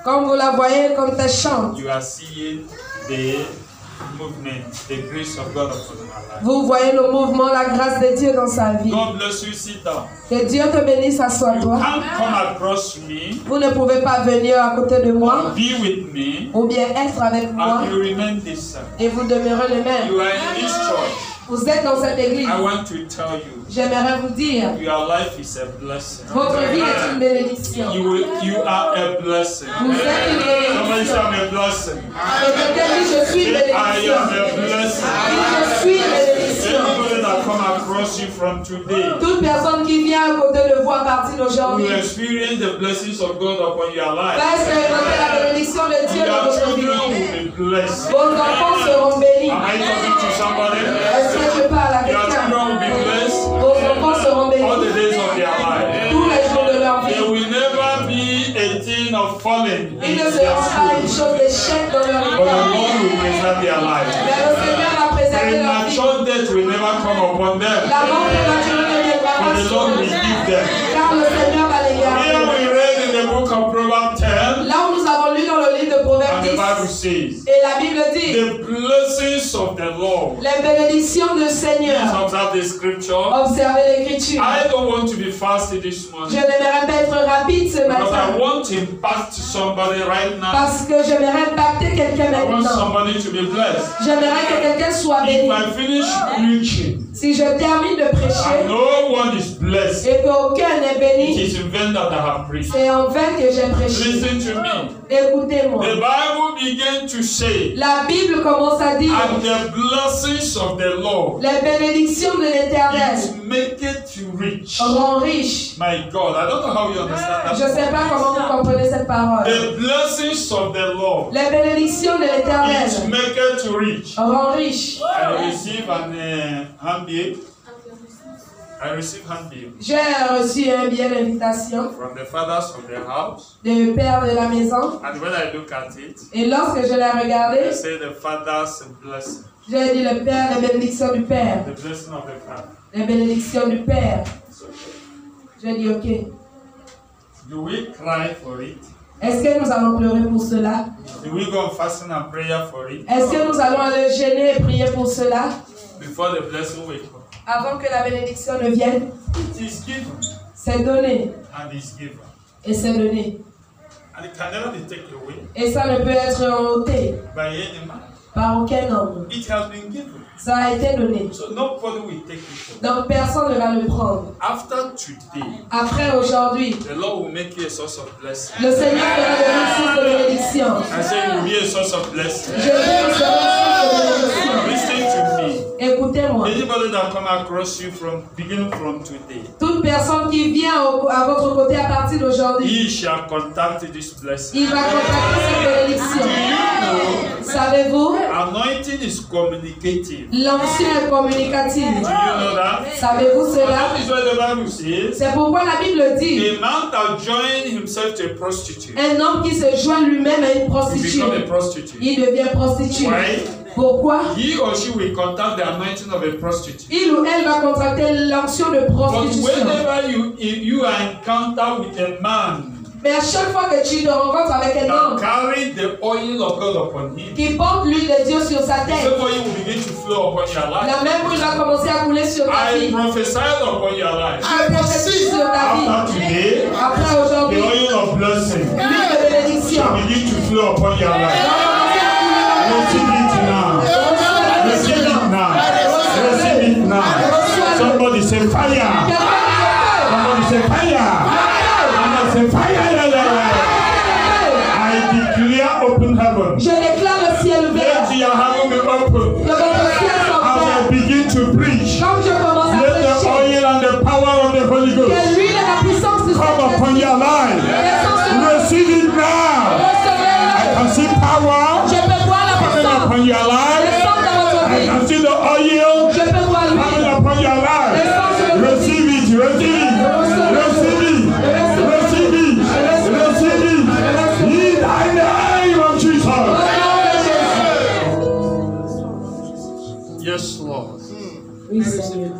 Comme vous la voyez, comme elle chante. You are seeing the movement, the grace of God upon my life. Vous voyez le mouvement, la grâce de Dieu dans sa vie. God bless you, sit down. Que Dieu te bénisse, assois-toi. You can't come across me. Vous ne pouvez pas venir à côté de moi. Be with me. Ou bien être avec moi. And you remain the same. Et vous demeurez le même. You are in this church. Vous êtes dans cette église. I want to tell you. J'aimerais vous dire. Your life is a blessing. Votre vie est une bénédiction. You are a blessing. Vous êtes une bénédiction. Somebody say I'm a blessing. Et quelqu'un dit je suis une bénédiction. I am a blessing. Je suis une bénédiction. Everybody that come across you from today. Toute personne qui vient à côté de vous à partir d'aujourd'hui. You experience the blessings of God upon your life. Va expérimenter la bénédiction de Dieu dans votre vie. Vos enfants seront bénis. Am I talking to somebody? Est-ce que je parle à Your quelqu'un? children will be blessed. Vos enfants seront bénis. All the days of their life. Tous les jours de leur vie. There will never be a thing of falling. Il ne sera pas une chose d'échec dans leur vie. But the Lord will preserve their life. Mais le Seigneur va préserver leur vie. Premature death will never come upon them. La mort prématurée ne viendra For pas the sur Lord eux. will give them. Car le Seigneur va les Here garder. we read in the book of Proverbs 10. Là où nous avons lu dans le livre de Proverbes And the Bible 10. says, Et la Bible dit. the blessings of the Lord. Les bénédictions du Seigneur. Please observe the scripture. Observez l'écriture. I don't want to be fast this Je morning. n'aimerais pas être rapide ce Because I matin. want to impact somebody right now. Parce que j'aimerais impacter quelqu'un I want maintenant. somebody to be blessed. J'aimerais que quelqu'un soit If béni. I finish preaching Si je termine de and prêcher no one is blessed, et qu'aucun n'est it béni, is in vain that I have preached. c'est en vain que j'ai prêché. Listen to me. Écoutez-moi. The Bible began to say, La Bible commence à dire and the blessings of the Lord, les bénédictions de l'Éternel it maketh you rich. rend riche. My God, I don't know how you understand Je ne that. sais pas comment vous comprenez cette parole. The blessings of the Lord, Les bénédictions de l'Éternel it maketh you rich. rend riche. I receive an handbill. I receive handbill J'ai reçu un billet d'invitation from the fathers of the house. du père de la maison. And when I look at it, Et lorsque je l'ai I regardé, say the father's blessing. j'ai dit le père, les bénédictions du père. The blessing of the father. Les bénédictions du père. It's okay. J'ai dit ok. Do we cry for it? Est-ce que nous allons pleurer pour cela? Do we go on fasting and prayer for it? Est-ce que nous allons aller jeûner et prier pour cela? Before the blessing will come. Avant que la bénédiction ne vienne, It is given c'est donné. and is given. Et c'est donné. And it can never be taken away Et ça ne peut être ôté by any man. par aucun homme. It has been given. Ça a été donné. So nobody will take it away. Donc personne ne va le prendre. After today, Après aujourd'hui, the Lord will make you a source of blessing. le Seigneur fera de nous source de bénédiction. I say you will be a source of blessing. Je veux que source de bénédiction. Listen to me. Écoutez-moi. Anybody that come across you from beginning from today, Toute personne qui vient à votre côté à partir d'aujourd'hui, he shall contact this blessing. il va contacter cette bénédiction. Savez-vous, Anointing is communicative. l'onction est communicative. Do you know that? Savez-vous And cela? that is what the Bible says. C'est pourquoi la Bible dit, A man that joined himself to a prostitute un homme qui se joint lui-même à une will prostituée, become a prostitute. il devient prostitué. Why? Pourquoi? He or she will contact the anointing of a prostitute. Il ou elle va contracter l'onction de But prostitution. whenever you are encounter with a man Mais à chaque fois que tu te rencontres avec un that homme carry the oil of God upon him, qui porte l'huile de Dieu sur sa the tête, same oil will begin to flow upon your life. la même huile va commencer à couler sur ta I vie. prophesied upon your life. Je prophétise sur ta vie. After today, Après the aujourd'hui, oil of blessing l'huile de bénédiction shall begin to flow upon your va life. commencer à Receive couler it now. dans ta vie. Receive it now. Receive it now. Somebody say fire. Somebody say fire. Somebody say fire. I declare open heaven. Je déclare le ciel Let ouvert. your heaven be open. Que votre ciel soit As I ouvert. begin to preach, Comme je commence à let the prêcher, oil and the power of the Holy Ghost que l'huile et la puissance du come upon Saint-Esprit your life. descendent sur vous. Receive it now. I can see power Je peux voir la coming puissance upon your life. descendre dans votre I vie. can see the oil Je peux voir coming l'huile. upon your life. Receive it, receive it, receive it, receive it, receive it. In the name of Jesus. Yes, Lord. Oui, Seigneur.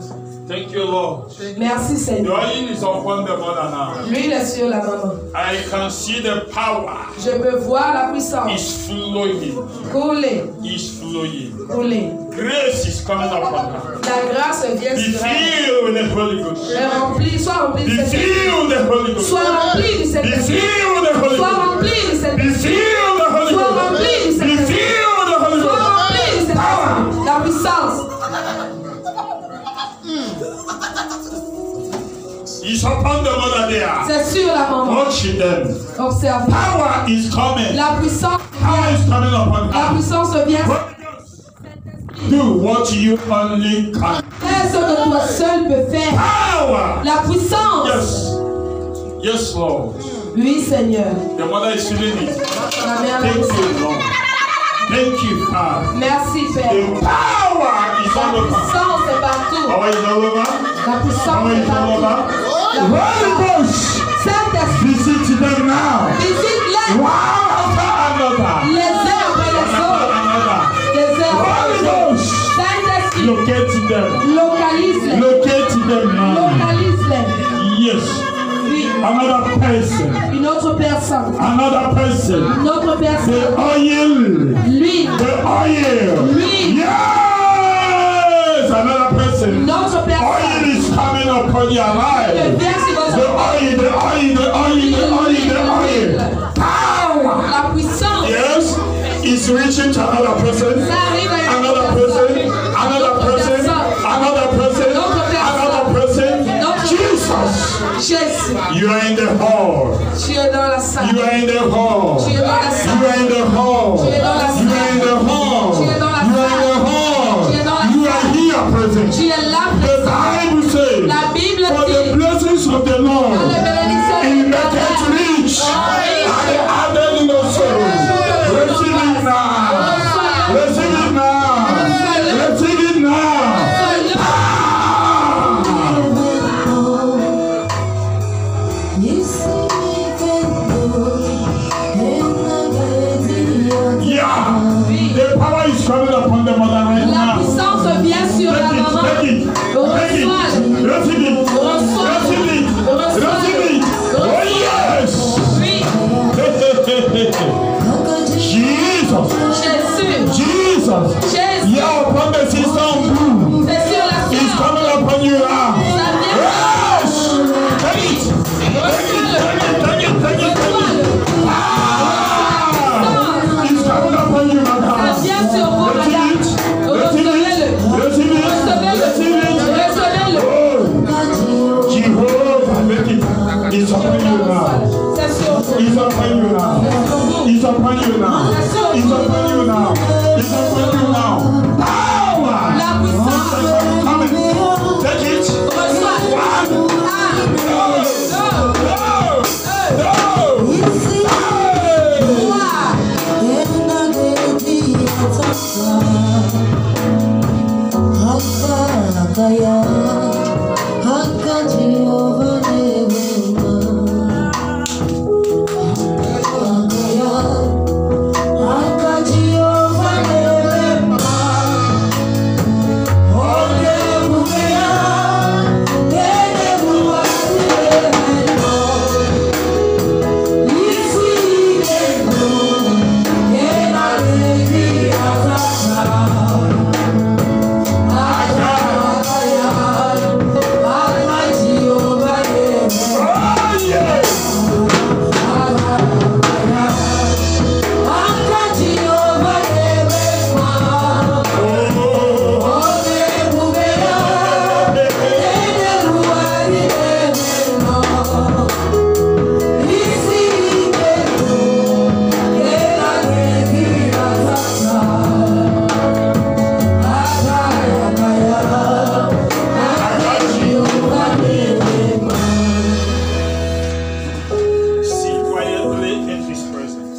Thank you, Lord. Merci, The Seigneur. oil is upon the mother now. L'huile est sur la maman. I can see the power Je peux voir la puissance is flowing. couler, Is flowing. couler. Grace is coming upon her. La grâce vient Be sur elle. filled with the Holy Ghost. Sois rempli Be de cette filled with the Holy Ghost. Sois rempli de cette Be filled with the Holy Sois Ghost. rempli de cette Be filled with the Holy Sois Ghost. rempli de cette Be filled with the Holy Sois Ghost. rempli de cette la puissance. It's upon the mother there. C'est sur la maman. Watch them. Observe. Power is coming. La puissance Power is coming upon La her. puissance vient. Do what you only can. Fais ce que toi seul peux faire. Power. La puissance. Yes. Yes, Lord. Oui, Seigneur. The mother is feeling it. La mère Thank you, Lord. Thank you, Father. Merci, Père. The power is La all over. puissance est partout. Power is all over. La puissance est partout. La Holy Ghost. Saint-Esprit. Visit them now. Visite-les. One after another. Les uns après les autres. Another. Les uns après Holy les autres. Ghost. Saint-Esprit. Locate them. Localise-les. Locate them now. Localise-les. Yes. Oui. Another person. Une autre personne. Another person. Une autre The personne. oil. Lui. The oil. Lui. Yes. Another person. Une autre personne. Oil is coming upon your life. Le verse sur The votre oil, the oil, the oil, the oil, the oil. Power. La puissance. Yes. It's reaching to another person. Ça arrive à une Another person. Another person. Another person. Another person. Jesus. Jésus. You are in the hall. Tu es dans la salle. You are in the hall. Tu es dans la You salle. are in the hall. Tu es dans la You are in the hall. Tu es dans la You are in the hall. Tu es dans la You are here present. Tu es là The présent. Bible says, La Bible for the dit, blessings of the Lord, dans les bénédictions He de maketh l'Éternel, rich and added no sorrow. Receive it now. Receive it now. Receive it now. Yeah. The power is coming upon the mother right la now. puissance vient sur la maman. Take it. Reçois-le. Receive it. Receive it. Receive it. Oh yes. Oui. Jesus. Jésus. Jesus. Jésus. Yeah, upon the system blue. C'est sur la It's science. coming upon you now. Ça vient. Yes. Take it. Reçois-le. Take it. Take it. Reçois-le. Ah. It's coming upon you now. Ça vient sur vous, Receive madame. it. Recevez-le. Receive it. Receive it. Recevez-le. Oh. Jehovah, make it. It's upon you now. C'est sur vous. It's upon you now. It's upon you now. It's upon you now. It's upon you now. Power. La puissance. Come in. Take it. Reçois-le. One. Un. No.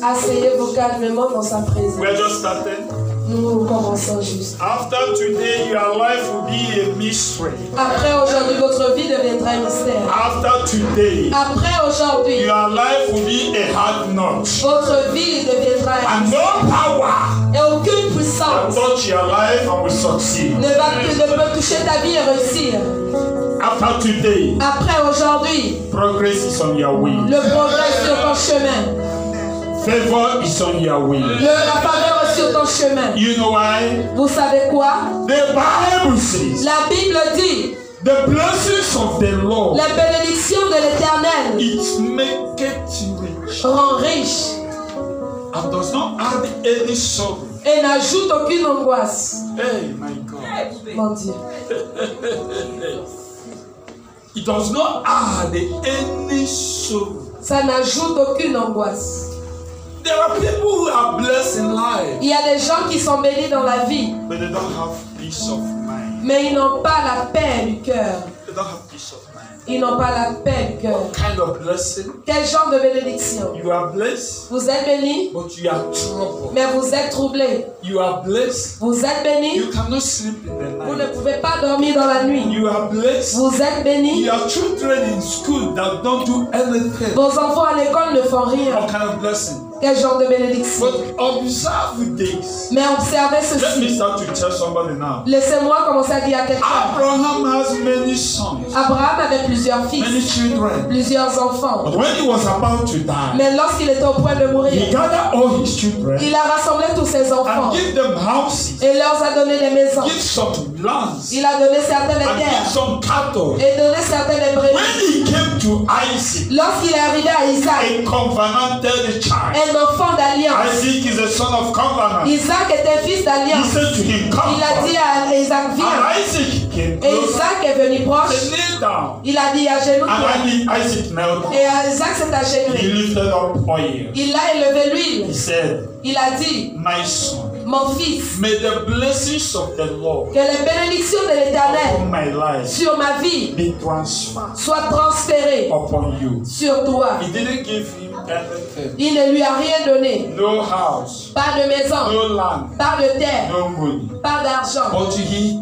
Asseyez-vous calmement dans sa présence. We're just starting. Nous commençons juste. After today, your life will be a mystery. Après aujourd'hui, votre vie deviendra un mystère. After today, Après aujourd'hui, your life will be a hard knot. votre vie deviendra un And mystère. no power Et aucune puissance puissante touch your life and will succeed. ne peut toucher ta vie et réussir. After today, Après aujourd'hui, progress is on your way. le progrès est sur ton chemin. Favor is on your way. La faveur est sur ton chemin. You know why? Vous savez quoi? The Bible says, La Bible dit, the blessings of the Lord, la bénédiction de l'Éternel it maketh rich rend riche and does not add any sorrow. et n'ajoute aucune angoisse. Hey, my God. Mon Dieu. It does not add any sorrow. Ça n'ajoute aucune angoisse. There are people who are blessed in life, Il y a des gens qui sont bénis dans la vie, but they don't have peace of mind. mais ils n'ont pas la paix du cœur. They don't have peace of mind. Ils n'ont pas la paix du cœur. What kind of blessing? Quel genre de bénédiction? You are blessed, Vous êtes bénis, but you are troubled. mais vous êtes troublés. You are blessed. Vous êtes bénis, You cannot sleep in the vous ne night. pouvez pas dormir dans la nuit. You are blessed. Vous êtes bénis, You have children in school that don't do anything. vos enfants à l'école ne font rien. What kind of blessing? Quel genre de bénédiction? But observe this. Mais observez Let me ceci. start to tell somebody now. Laissez-moi commencer à dire à quelqu'un. Abraham has many sons, Abraham avait plusieurs many fils, children. plusieurs enfants. But when he was about to die, Mais lorsqu'il était au point de he mourir, gathered all his children il a rassemblé tous ses enfants and gave them houses, et leur a donné des maisons. give some lands, Il a donné certaines and give terres some cattle. et donné certaines brebis. When he came to Isaac, Lorsqu'il est arrivé à Isaac, a covenanted child, un enfant d'alliance, Isaac is a son of covenant. Isaac était fils He d'alliance. said to him, come Il a dit forth. à Isaac, And viens. Isaac came Et close. Isaac est venu He proche. knelt down. Il a dit, agenouille-toi. And when Isaac knelt down, Et Isaac s'est he agenouillé. lifted up oil. Il a élevé He l'huile. said, Il a dit, my son, mon fils, may the blessings of the Lord que les bénédictions de upon l'Éternel my life sur ma vie be transferred soient transférées upon you. sur toi. He didn't give him anything. Il ne lui a rien donné. No house, Pas de maison, no land, pas de terre, no money. pas d'argent. But he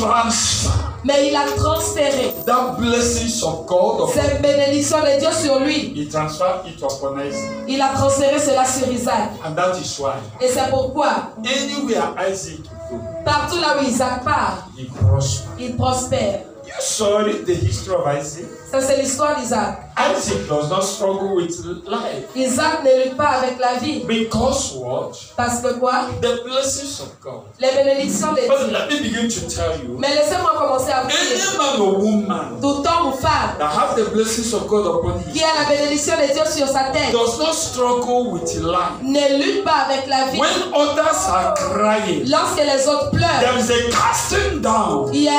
transferred Mais il a transféré that blessings of God upon cette bénédiction de Dieu sur lui. He transferred it upon Isaac. Il a transféré cela sur Isaac. And that is why Et c'est pourquoi, anywhere Isaac go, partout là où Isaac part, he prospered. il prospère. You saw it, the history of Isaac. Ça, c'est l'histoire d'Isaac. Isaac does not struggle with life. Isaac ne lutte pas avec la vie. Because what? Parce que quoi? The blessings of God. Les bénédictions de But Dieu. let me begin to tell you, Mais laissez-moi commencer à vous any dire, man or woman tout homme ou femme that have the blessings of God upon qui his a la bénédiction de Dieu sur sa tête does not struggle with life. ne lutte pas avec la vie. When others are crying, Lorsque les autres pleurent, there is a casting down. il y a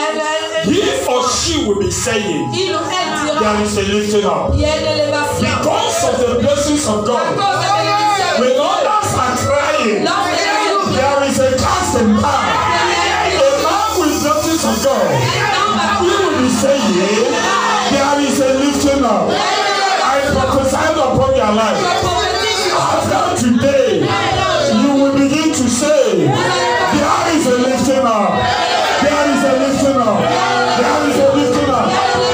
He or she will be saying, il ou elle dira, there is a lifting up. il y a une élévation. Because of the blessings of À God. cause des bénédictions de When Dieu. others are crying, Lorsque les autres there is a casting down. A man with blessings of God, he will be saying, there is a lifting up. I prophesy upon your life. After today, you will begin to say, there is a lifting up. There is a lifting up. There is a lifting up.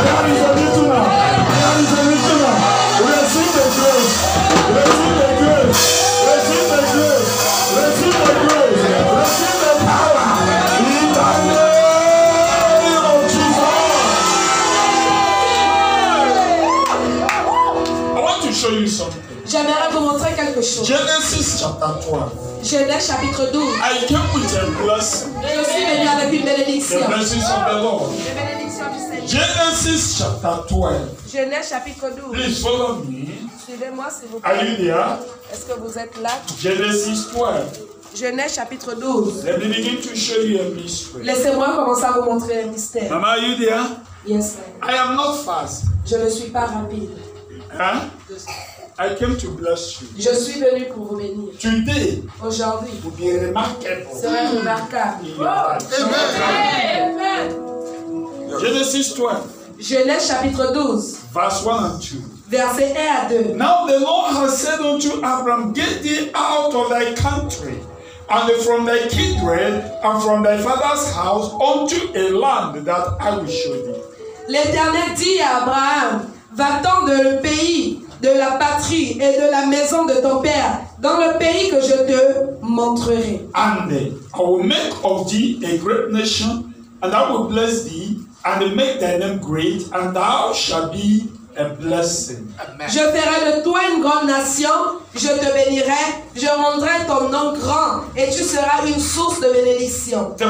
There is a lifting up. There is a lifting up. Receive the grace. Receive the grace. Receive the grace. Receive the grace. Receive the power. In the name of Jesus. I want to show you something. J'aimerais vous montrer quelque chose. Genesis chapter 12. Genèse chapitre 12. I came with a blessing. Je suis venu avec une bénédiction. The blessings of the Lord. Les bénédictions du Seigneur. Genesis chapter 12. Genèse chapitre 12. Please follow me. Suivez-moi s'il vous Are plaît. you there? Est-ce que vous êtes là? Genesis 12. Genèse chapitre 12. Let me begin to show you a mystery. Laissez-moi commencer à vous montrer un mystère. Mama, are you there? Yes, ma'am. I am not fast. Je ne suis pas rapide. Huh? I came to bless you. Je suis venu pour vous bénir. Today Aujourd'hui, will be remarkable serait remarquable. in your life. Amen. Genesis 12, Genèse chapitre 12, verse 1 and 2. versets 1 à 2. Now the Lord has said unto Abram, get thee out of thy country, and from thy kindred, and from thy father's house, unto a land that I will show thee. L'Éternel dit à Abraham, va-t'en de le pays de la patrie et de la maison de ton père, dans le pays que je te montrerai. And I will make of thee a great nation, and I will bless thee, and make thy name great, and thou shalt be a blessing. Je ferai de toi une grande nation, je te bénirai, je rendrai ton nom grand, et tu seras une source de bénédiction. 3.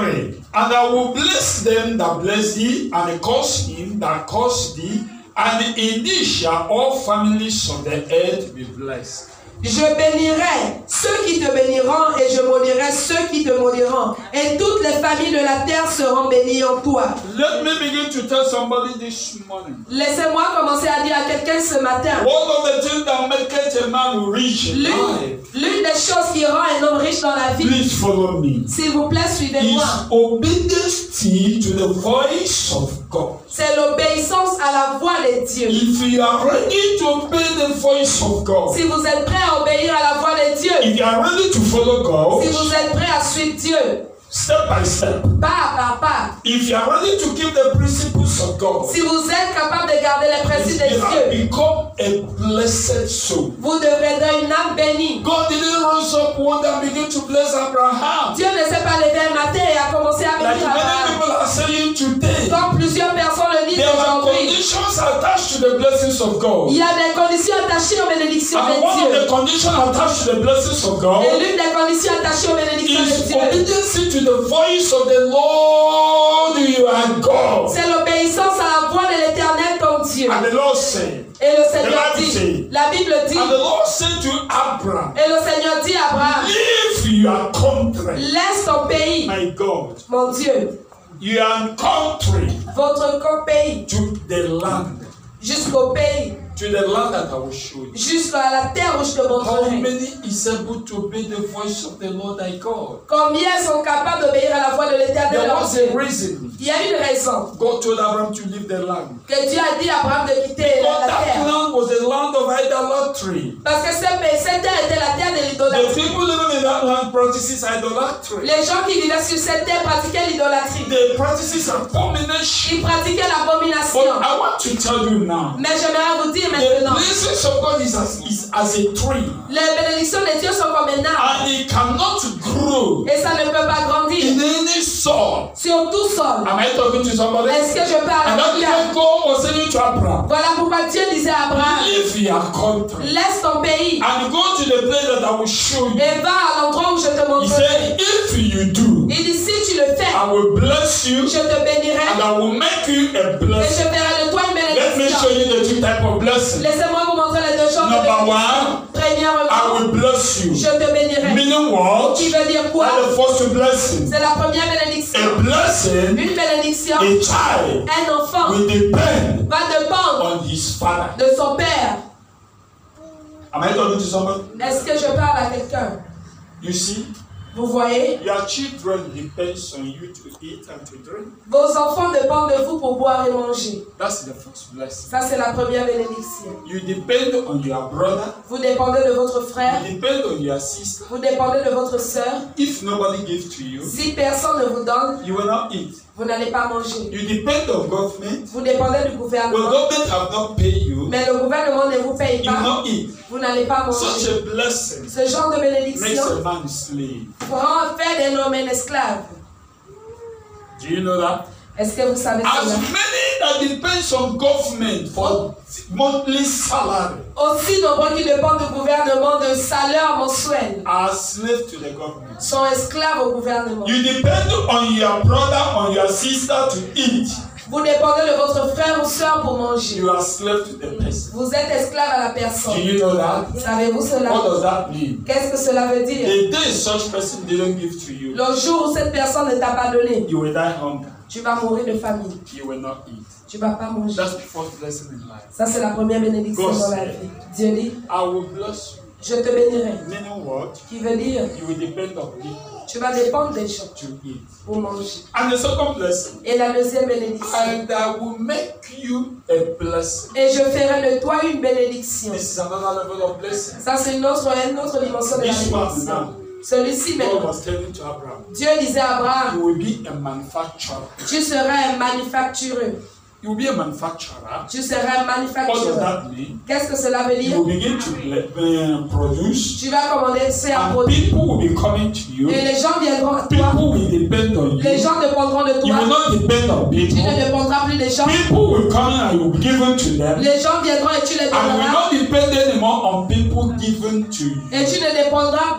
And I will bless them that bless thee, and curse him that curse thee, and in thee shall all families of the earth be blessed. Je bénirai ceux qui te béniront et je maudirai ceux qui te maudiront. Et toutes les familles de la terre seront bénies en toi. Let me begin to tell somebody this morning. Laissez-moi commencer à dire à quelqu'un ce matin. One of the things that makes a man rich in life, L'une des choses qui rend un homme riche dans la vie, please follow me, s'il vous plaît, suivez-moi. is obedience to the voice of God. C'est l'obéissance à la voix de Dieu. If you are ready to obey the voice of God, Si vous êtes prêts à obéir à la voix de Dieu, if you are ready to follow God, si vous êtes prêts à suivre Dieu, step by step, pas par pas, if you are ready to keep the principles of God, si vous êtes capable de garder les principes de you have Dieu, become a blessed soul. vous devrez être une âme bénie. God didn't rise up one day and begin to bless Abraham. Dieu ne s'est pas levé un matin et a commencé à Like bénir many Abraham. people are saying today, Comme plusieurs personnes le disent there are aujourd'hui, conditions attached to the blessings of God. il y a des conditions attachées aux bénédictions And de one of Dieu. the conditions attached to the blessings of God Et l'une des conditions attachées aux bénédictions de is Dieu, obedience to the voice of the Lord your God. c'est l'obéissance à la voix de l'Éternel ton Dieu. And the Lord said, Et le Seigneur The Bible dit, say, la Bible dit, and the Lord said to Abraham, et le Seigneur dit à Abraham, leave your country. laisse ton pays, My God, mon Dieu, your country votre pays, to the land, jusqu'au pays, to the land that I will show you. jusqu'à la terre où je te How montrerai. many is able to obey the voice of the Lord thy God? Combien sont capables d'obéir à la voix de l'Éternel There leur was Dieu? a reason. Il y a une raison God told Abraham to leave the land. que Dieu a dit à Abraham de quitter But la that terre. land was a land of idolatry. Parce que cette terre était la terre de The l'idolâtrie. people living in that land practices idolatry. Les gens qui vivaient sur cette terre pratiquaient l'idolâtrie. They practices abomination. Ils pratiquaient But l'abomination. I want to tell you now, Mais j'aimerais vous dire the maintenant, blessings of God is as a tree, les bénédictions de Dieu sont comme un arbre. and it cannot grow Et ça ne peut pas grandir in any soil. sur tout sol. Am I talking to somebody? Est-ce que je parle And à that's quelqu'un? what God was saying to Abraham. Voilà pourquoi Dieu disait à Abraham, Leave your country laisse ton pays and go to the place that I will show you. et va à l'endroit où je te He montrerai. said, if you do, Il dit, si tu le fais, I will bless you je te bénirai and I will make you a et je blessing. ferai de toi une Let me bénédiction. show you the two types of blessing. Laissez-moi vous montrer les deux genres de Number bénédiction. one, I Premièrement, will bless you. je te bénirai. Meaning what? Qui veut dire quoi? That's the first blessing. C'est la première bénédiction. A blessing, Une bénédiction, a child un enfant will depend va dépendre on his father. de son père. Am I talking to somebody? Est-ce que je parle à quelqu'un? You see, Vous voyez? your children depends on you to eat and to drink. Vos enfants dépendent de vous pour boire et manger. That's the first blessing. Ça, c'est la première bénédiction. You depend on your brother. Vous dépendez de votre frère. You depend on your sister. Vous dépendez de votre sœur. If nobody gives to you, Si personne ne vous donne, you will not eat. vous n'allez pas manger. You depend on government. Vous dépendez du When gouvernement. government have not paid you, Mais le gouvernement ne vous paye you will pas. not eat. Vous n'allez pas Such manger. a blessing Ce genre de makes bénédiction a man a slave. pourra faire d'un homme un esclave. Do you know that? Est-ce que vous savez As cela? many that depends on government for monthly salary Aussi nombreux qui dépendent du gouvernement de salaire mensuel are slaves to the government. sont esclaves au gouvernement. You depend on your brother, on your sister to eat. Vous dépendez de votre frère ou soeur pour manger. You are slave to the person. Vous êtes esclave à la Do personne. you know that? Savez-vous What cela? does that mean? Qu'est-ce que cela veut dire? The day such person didn't give to you, Le jour où cette personne ne t'a pas donné, you will die hunger. tu vas mourir de famine. You will not eat. Tu vas pas manger. That's the first blessing in life. Ça, c'est la première bénédiction God dans la said, vie. Dieu dit, I will bless you. je te bénirai. Meaning what? Qui veut dire, You will depend on me tu vas dépendre des gens to eat. pour manger. And the second blessing, Et la deuxième bénédiction, and I will make you a blessing. et je ferai de toi une bénédiction. This is another level of blessing. Ça, c'est une autre dimension de la This one bénédiction. now, Celui-ci, God maintenant, was telling to Abraham, Dieu disait à Abraham, you will be a manufacturer. tu seras un manufactureux. You will be a manufacturer. Tu seras un What does manufacturier. that mean? Qu'est-ce que cela veut dire? You will begin to produce. Tu vas commencer à And produire. people will be coming to you. Et les gens viendront à toi. People will depend on you. Les gens dépendront de You will toi. not depend on Tu ne people. dépendras plus des gens. People will come and you will be given to them. Les gens viendront et tu les And you will donneras. not depend anymore on people given to you. Et tu ne dépendras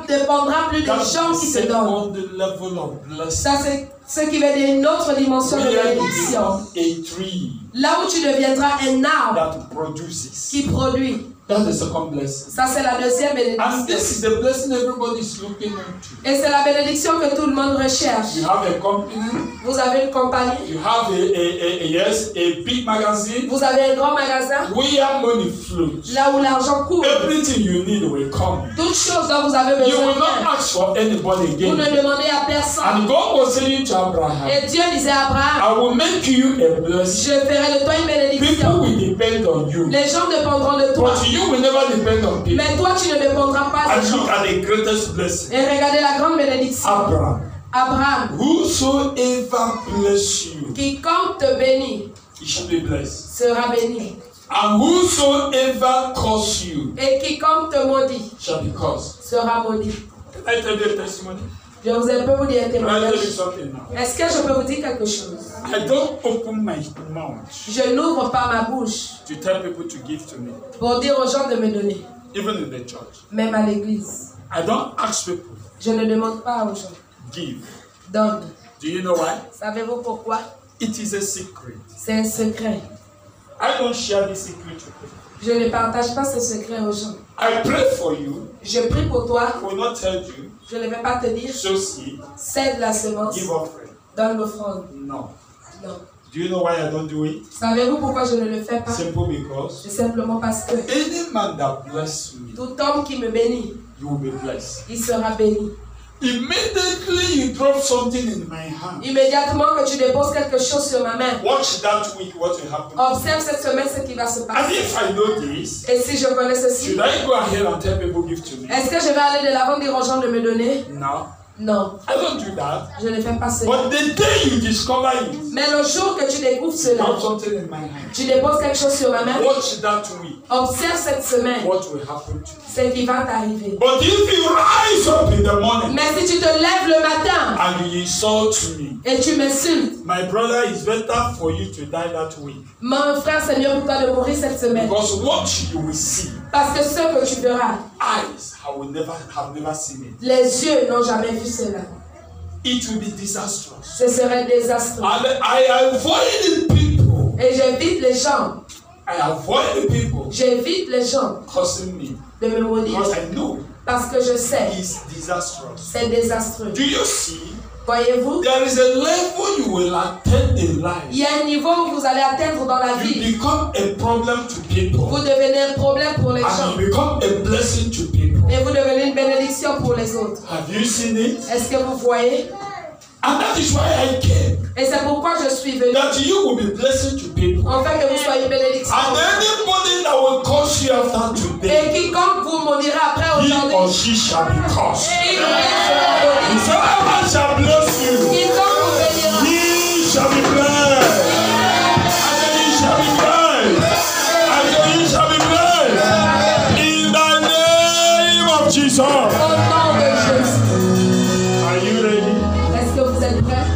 plus des That's gens the qui te donnent. second level of blessing. Ça, c'est ce qui veut dire une autre dimension de Where you bénédiction. become a tree Là où tu deviendras un arbre that produces. qui produit. That's the second blessing. Ça, c'est la deuxième And bénédiction. this is the blessing everybody is looking into. Et c'est la bénédiction que tout le monde recherche. You have a company. Vous avez une compagnie. You have a big magazine. Vous avez un grand magasin. Where money flows. Là où l'argent coule. Everything you need will come. Toutes choses dont vous avez You besoin. will not ask for anybody Vous ne again. demandez à personne. And God was saying to Abraham, Et Dieu disait à Abraham, I will make you a je blessing. ferai de toi une People bénédiction. will depend on you. Les gens dépendront de toi. But you will never depend on people. Mais toi, tu ne dépendras pas des And look gens. at the greatest blessing. Et regardez la grande bénédiction. Abraham. Abraham, Whosoever bless you, quiconque te bénit he shall be blessed. sera béni. And whosoever curse you Et quiconque te maudit shall be cursed. sera maudit. Can I tell you a testimony? Je peux vous dire un Can I tell you témoignage. something now? Est-ce que je peux vous dire quelque chose? I don't open my mouth Je n'ouvre pas ma bouche to tell people to give to me, pour dire aux gens de me donner, even in the church. même à l'église. I don't ask people, Je ne demande pas aux gens. give. Donne. Do you know why? Savez-vous pourquoi? It is a secret. C'est un secret. I don't share this secret with people. Je ne partage pas ce secret aux gens. I pray for you. Je prie pour toi. I will not tell you. Je ne vais pas te dire, Sow seed. cède la semence, Give offering. donne l'offrande. No. Non. Do you know why I don't do it? Savez-vous pourquoi je ne le fais pas? Simple because C'est simplement parce que any man that bless me, tout homme qui me bénit, you will be blessed. il sera béni. Immediately you drop something in my hand. Immédiatement que tu déposes quelque chose sur ma main, Watch that week what will happen. observe cette semaine ce qui va se And passer. if I know this, Et si je connais ceci, should I go ahead and tell people give to me? est-ce que je vais aller de l'avant dire aux gens de me donner? No. Non, I don't do that. je ne fais pas cela. But the day you discover it, Mais le jour que tu découvres cela, drop something in my hand. tu déposes quelque chose sur ma main, Watch that week observe cette semaine what will happen to you. ce qui va t'arriver. But if you rise up in the morning Mais si tu te lèves le matin and you insult me, et tu m'insultes, my brother, it's better for you to die that week. mon frère, c'est mieux pour toi de mourir cette semaine. Because what you will see, Parce que ce que tu verras, eyes have never seen it. les yeux n'ont jamais vu cela. It will be disastrous. Ce serait désastreux. And I avoid people. Et j'évite les gens. I avoid people J'évite les gens cursing me de me maudire. because I know Parce que je sais, it's disastrous. c'est désastreux. Do you see? Voyez-vous, There is a level you will attain in il life. y a un niveau où vous allez atteindre dans la You vie. become a problem to people, Vous devenez un problème pour les and gens. you become a blessing to people. Et vous devenez une bénédiction pour les autres. Have you seen it? Est-ce que vous voyez? And that is why I came. Et c'est pourquoi je suis venu. That you will be blessing to people. Afin que vous soyez une bénédiction. And anybody that will curse you after today, Et quiconque vous maudira après he aujourd'hui, or she shall be cursed. il ou elle sera maudit. Whosoever shall bless you, Quiconque vous bénira, he shall be blessed. And he shall be blessed. And he shall be blessed. In the name of Jesus. au nom de Jésus. Are you ready? Est-ce que vous êtes prêts?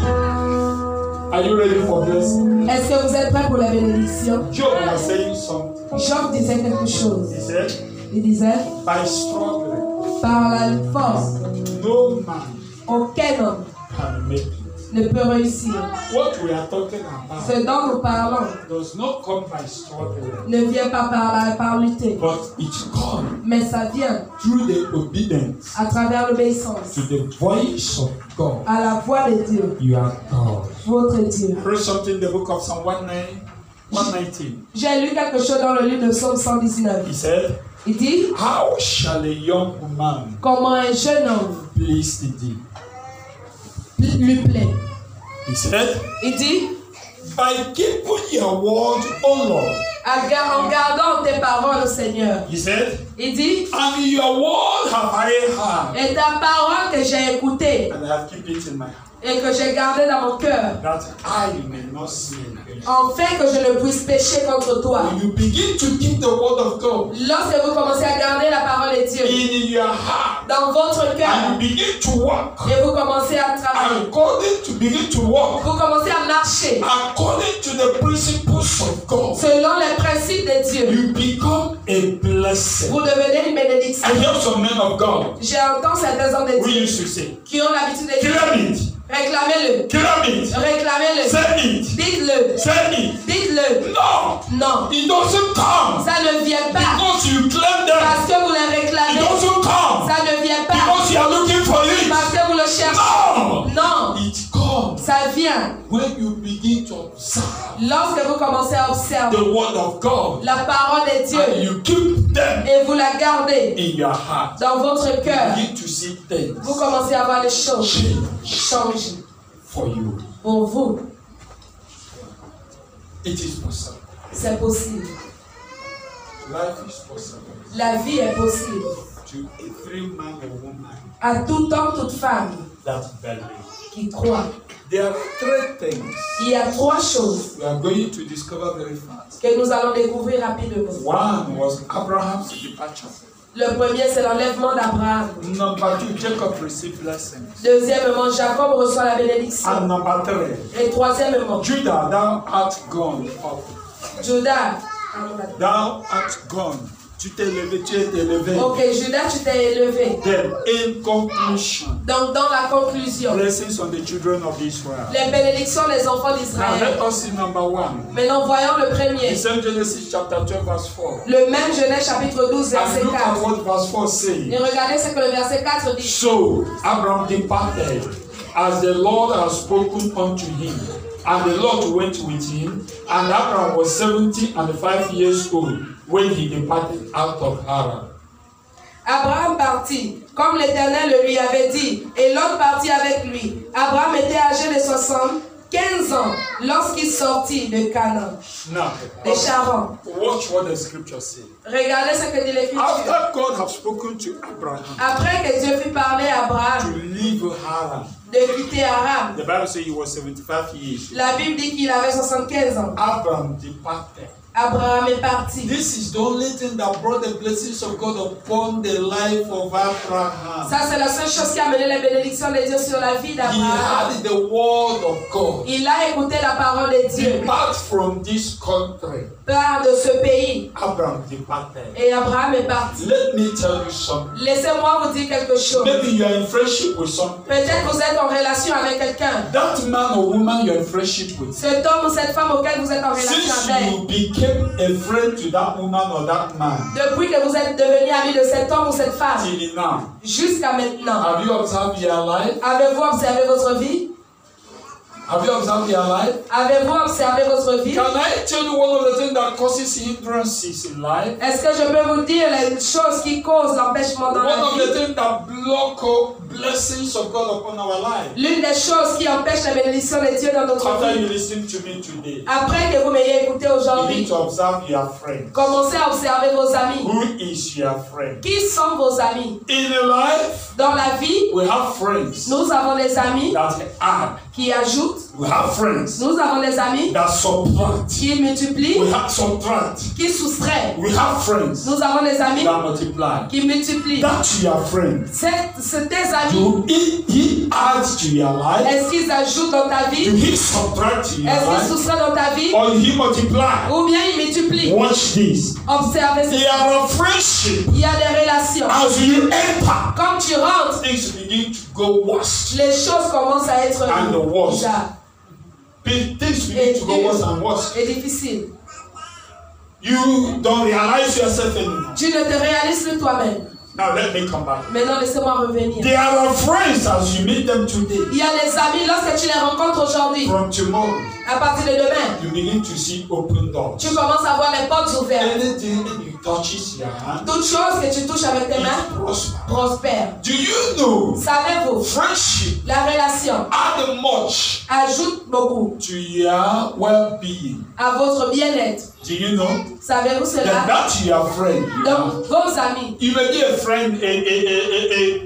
Are you ready for blessing? Est-ce que vous êtes prêts pour la bénédiction? Job was saying something. Job disait quelque chose. He said, Il disait, by struggling, par la force, no man aucun homme can make it. ne peut réussir. What we are talking about Ce dont nous parlons does not come by struggling, ne vient pas par lutter, but it comes mais ça vient through the obedience à travers l'obéissance to the voice of God. à la voix de Dieu, You are God. votre Dieu. Read something in the book of Psalm 119. J'ai lu quelque chose dans le livre de Psaume 119. He said, Il dit, how shall a young man comment un jeune homme please thee? lui plaît. He said, Il dit, by keeping your word, O Lord. en gardant tes paroles, Seigneur. He said, Il dit, and your word have I heard, et ta parole que j'ai écoutée, and I have kept it in my heart. Et que j'ai gardé dans mon cœur. That I may not sin against you. Afin que je ne puisse pécher contre toi. When you begin to keep the word of God. Lorsque vous commencez à garder la parole de Dieu. In your heart. Dans votre cœur. And you begin to walk. Et vous commencez à travailler. Begin to walk. Vous commencez à marcher. According to the principles of God. Selon les principes de Dieu. You become a blessing. Vous devenez une bénédiction. I hear some men of God. J'ai entendu certains hommes de Dieu. Qui ont l'habitude de dire. Réclamez-le. Réclamez-le. Dites-le. Dites-le. Non. It doesn't come. Ça ne vient pas. Because you claim them. Parce que vous les réclamez. It doesn't come. Ça ne vient pas. Because you are looking for it. Parce que vous le cherchez. Non. It comes. Ça vient. When you begin to observe. Lorsque vous commencez à observer. The word of God. La parole de Dieu. And you keep them. Et vous la gardez. In your heart. Dans votre cœur. You begin to see things. Vous commencez à voir les choses. Changer. For you. Pour vous. It is possible. C'est possible. Life is possible. La vie est possible. To every man or woman. À tout homme, toute femme. That believe. Qui croit. There are three things. Il y a trois choses. We are going to discover very fast. Que nous allons découvrir rapidement. One was Abraham's departure. Le premier, c'est l'enlèvement d'Abraham. Number two, Jacob received blessings. Deuxièmement, Jacob reçoit la bénédiction. And number three, et troisièmement, Judah, thou art gone up. Judas, thou art gone. Tu t'es levé, tu es élevé. Ok, Judas, tu t'es élevé. Then, in conclusion, donc dans la conclusion, blessings on the children of Israel. Les bénédictions des enfants d'Israël. Now let us see number one. Maintenant voyons le premier. The same Genesis chapter 12 verse 4. Le même Genèse chapitre 12 verset 4. And look at what verse 4 says. Et regardez ce que le verset 4 dit. So Abraham departed as the Lord had spoken unto him. And the Lord went with him, and Abraham was 75 years old when he departed out of Haran. Abraham partit, comme l'Éternel le lui avait dit, et Lot partit avec lui. Abraham était âgé de 75 ans lorsqu'il sortit de Canaan, de Charan. Watch what the scripture says. Regardez ce que dit l'Écriture. After God had spoken to Abraham, après que Dieu fut parlé à Abraham, to leave Haran, de quitter Aram. The Bible says he was 75 years. La Bible dit qu'il avait 75 ans. Abraham departed. Abraham est parti. This is the only thing that brought the blessings of God upon the life of Abraham. Ça c'est la seule chose qui a amené les bénédictions de Dieu sur la vie d'Abraham. He had the word of God. Il a écouté la parole de Dieu. Depart from this country. Part de ce pays. Abraham departed. Et Abraham est parti. Let me tell you something. Laissez-moi vous dire quelque chose. Maybe you are in friendship with something. Peut-être vous êtes en relation avec quelqu'un. That man or woman you are in friendship with. Cet homme ou cette femme auquel vous êtes en relation avec. You became a friend to that woman or that man. Depuis que vous êtes devenu ami de cet homme ou cette femme. Till now. Jusqu'à maintenant. Have you observed your life? Avez-vous observé votre vie? Have you observed your life? Avez-vous observé votre vie? Can I tell you one of the things that causes hindrances in life? Est-ce que je peux vous dire les choses qui causent l'empêchement dans la vie? One of the things that block blessings of God upon our life. L'une des choses qui empêche la bénédiction de Dieu dans notre After vie. you listen to me today. Après que vous m'ayez écouté You aujourd'hui. need to observe your friends. Commencez à observer vos amis. Who is your friend? Qui sont vos amis? In life, dans la vie, we have friends. Nous avons des amis that add. Qui ajoutent. We have friends. Nous avons des amis that subtract. Qui multiplient. We have subtract. Qui soustraient. We have friends. Nous avons des amis that multiply. Qui multiplient. That's your friend. C'est tes amis. He adds to your life. Est-ce qu'ils ajoutent dans ta vie? Do he subtract to your life? Est-ce qu'ils soustraient dans ta vie? Or he multiply? Ou bien ils multiplient. Watch this. Observez ceci. Il y a des relations. As you enter, quand tu rentres, things begin to go worse. Les choses commencent à être bizarres. Things begin to go worse and worse. Et difficile. You don't realize yourself anymore. Tu ne te réalises plus toi-même. Now let me come back. Maintenant, laissez-moi revenir. There are friends as you meet them today. Il y a des amis lorsque tu les rencontres aujourd'hui. From tomorrow. À partir de demain. You begin to see open doors. Tu commences à voir les portes ouvertes. Anything you touches your hand. Toute chose que tu touches avec tes mains prospère. Do you know? Savez-vous? Friendship. La relation. Add much. Ajoute beaucoup. To your well-being. À votre bien-être. Do you know? Savez-vous cela? That's your friend. Donc, vos amis. You may be a friend,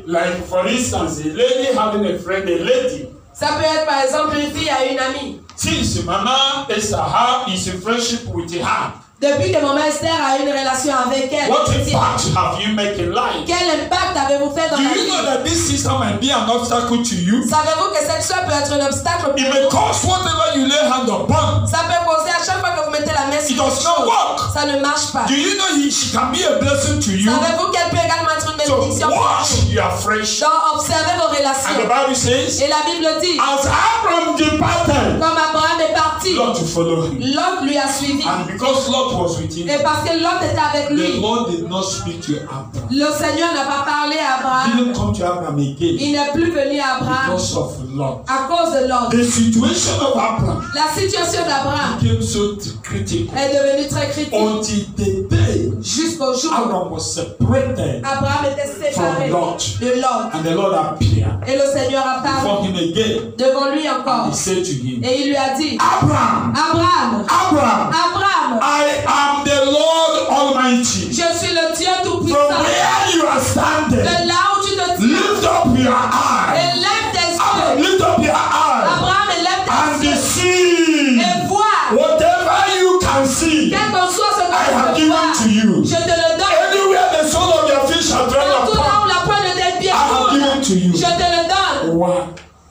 like for instance, a lady having a friend, a lady. Ça peut être par exemple une fille à une amie. Since Mama Esther is in friendship with her, depuis que maman Esther a une relation avec elle, what impact have you made in life? Quel impact avez-vous fait dans la vie? Do you know that this sister might be an obstacle to you? Savez-vous que cette soeur peut être un obstacle pour It may cause whatever you lay hand upon. Ça peut causer à chaque fois que vous mettez la main sur It does not work. Ça ne marche pas. Do you know she can be a blessing to you? Savez-vous qu'elle peut également être une bénédiction? So watch your friendship. Donc observez vos relations. And the Bible says, et la Bible dit, as Abraham departed, comme Abraham est parti, Lot follow him. Lot lui a suivi. And because Lot was with him, et parce que Lot était avec lui, the Lord did not speak to Abraham. Le Seigneur n'a pas parlé à Abraham. He didn't come to Abraham again. Il n'est plus venu à Abraham. Because of Lot. À cause de Lot. The situation of Abraham. La situation d'Abraham became so critical. Est devenue très critique. Until the day jusqu'au jour Abraham was separated Abraham était séparé from Lot. De Lot. And the Lord appeared. Et le Seigneur a parlé him again. Devant lui encore. And he said to him, et il lui a dit, Abraham, Abraham, Abraham, Abraham, I am the Lord Almighty. Je suis le Dieu Tout-Puissant. From where you are standing, de là où tu te tiens, lift up your eyes. Et lève tes yeux. Lift up your eyes. Abraham, lève tes yeux. And see. Et vois. Whatever you can see. Quel que soit ce que I have given to you. Je te le donne. Anywhere the sole of your feet shall tread upon. Tout là où la pointe de tes pieds tourne, je te le donne. Why?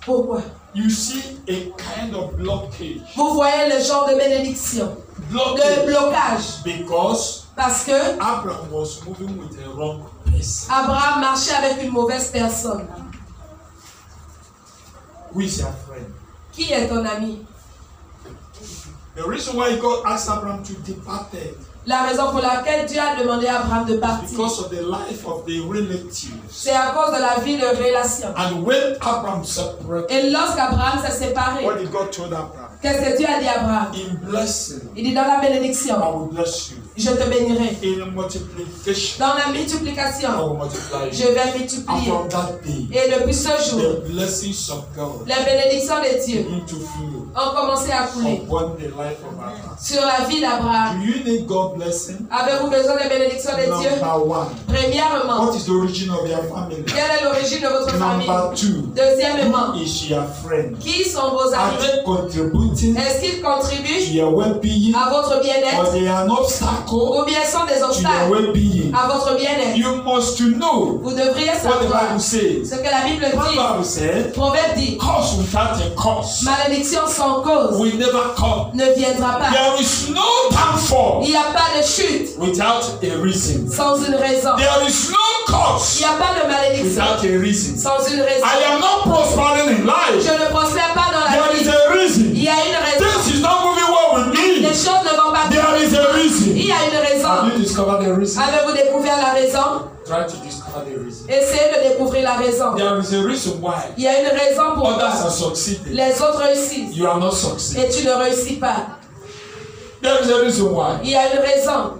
Pourquoi? You see a kind of blockage. Vous voyez le genre de bénédiction. De blocage. Parce que Abraham was moving with a wrong person. Abraham marchait avec une mauvaise personne. Who is your friend? Qui est ton ami? The reason why God asked Abraham to depart. La raison pour laquelle Dieu a demandé à Abraham de partir. Because of the life of the relatives. C'est à cause de la vie de relation. And when Abraham separated. Et lorsqu'Abraham s'est séparé. What did God told Abraham? Qu'est-ce que Dieu a dit à Abraham? In blessing. Il dit dans la bénédiction. I will bless you. Je te bénirai. In multiplication. Dans la multiplication. I will multiply you. Je vais multiplier. And from that day, et depuis ce jour, the blessings of God, les bénédictions de Dieu ont commencé à couler sur la vie d'Abraham. Avez-vous besoin des bénédictions de Dieu? Premièrement, what is the origin of your family? Quelle est l'origine de votre famille? Two, deuxièmement, who is your friend? Qui sont vos amis? Est-ce qu'ils contribuent à votre bien-être? Ou bien sont des obstacles à votre bien-être? You must know. Vous devriez savoir ce que la Bible dit. Proverbe dit, malédiction sans cause ne viendra pas. There is no downfall. Il n'y a pas de chute without a reason. Sans une raison. There is no cause. Il n'y a pas de malédiction without a reason. Sans une raison. I am not prospering in life. Je ne prospère pas dans la vie. There is a reason. Il y a une raison. This is not moving well with me. Les choses ne vont pas bien. There is a reason. Il y a une raison. Have you discovered the reason? Avez-vous découvert la raison? Try to discover the reason. Essayez de découvrir la raison. There is a reason why. Il y a une raison pour others are succeeding. Les autres réussissent. You are not succeeding. Et tu ne réussis pas. There is a reason why. Il y a une raison.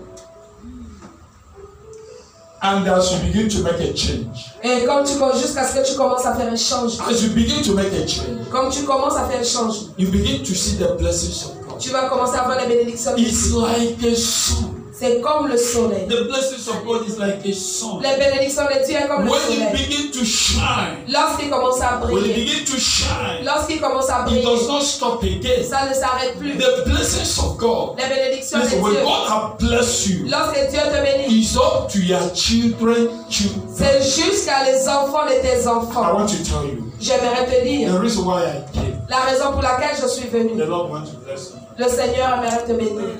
And as you begin to make a change. Et comme jusqu'à ce que tu commences à faire un changement. As you begin to make a change. Comme tu commences à faire un changement. You begin to see the blessings of God. Tu vas commencer à voir les bénédictions de Dieu. It's like a sun. C'est comme le soleil. The blessings of God is like a sun. Les bénédictions de Dieu est comme le soleil. When it begin to shine. Lorsqu'il commence à briller. When it begin to shine. Lorsqu'il commence à briller. It does not stop again. Ça ne s'arrête plus. The blessings of God. Les bénédictions de Dieu. When God has blessed you. Lorsque Dieu te bénit. It's up to your children. C'est jusqu'à les enfants de tes enfants. I want to tell you. J'aimerais te dire. The reason why I came. La raison pour laquelle je suis venu. The Lord wants to bless you. Le Seigneur aimerait te bénir.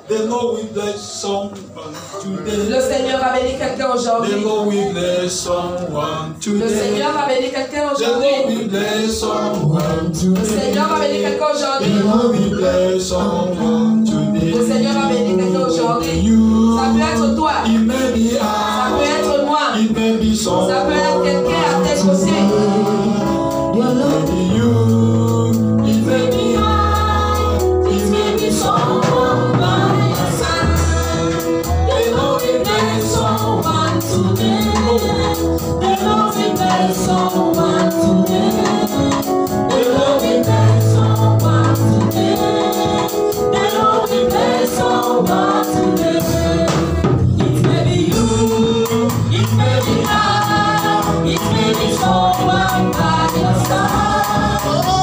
The Lord will bless someone today. Le Seigneur va bénir quelqu'un aujourd'hui. The Lord will bless someone today. Le Seigneur va bénir quelqu'un aujourd'hui. The Lord will bless someone today. Le Seigneur va bénir quelqu'un aujourd'hui. The Lord will bless someone today. Le Seigneur va bénir quelqu'un aujourd'hui. Ça peut être toi. It may be Ça peut être moi. It may be someone. Ça peut être quelqu'un à tes côtés. It may be you. It may be I. It may be someone by your side. The Lord will bless someone today. The Lord will bless someone today. The Lord will bless someone today. The Lord will bless someone today. It may be you. It may be I. It may be someone by your side.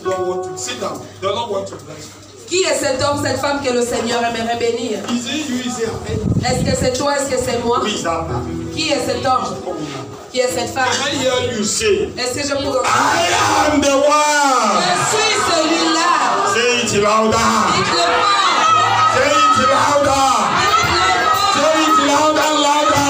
don't want to sit down? They don't want to bless you. Qui est cet homme, cette femme que le Seigneur aimerait bénir? Is it you? Is it her? Est-ce que c'est toi? Est-ce que c'est moi? Who is that man? Qui est cet homme? Qui est cette femme? Can I hear you say? Est-ce que je peux entendre? I am the one. Je suis celui-là. Say it louder. Dites-le fort. Say it louder. Say it louder, louder.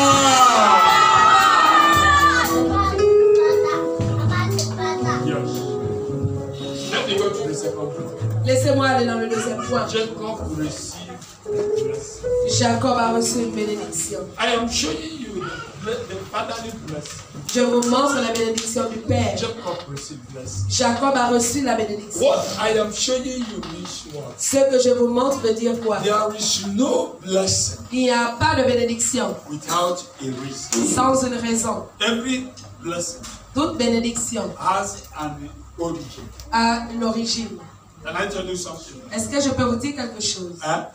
Yes. Let me go to the second point. Laissez-moi aller dans le deuxième point. Jacob received a blessing. Jacob a reçu une bénédiction. I am showing you the fatherly blessing. Je vous montre la bénédiction du Père. Jacob received blessing. Jacob a reçu la bénédiction. What I am showing you means what? Ce que je vous montre veut dire quoi? There is no blessing Il n'y a pas de bénédiction without a reason. sans une raison. Every blessing Toute bénédiction has an origin. a une origine. Can I tell you something? Est-ce que je peux vous dire quelque chose? Huh?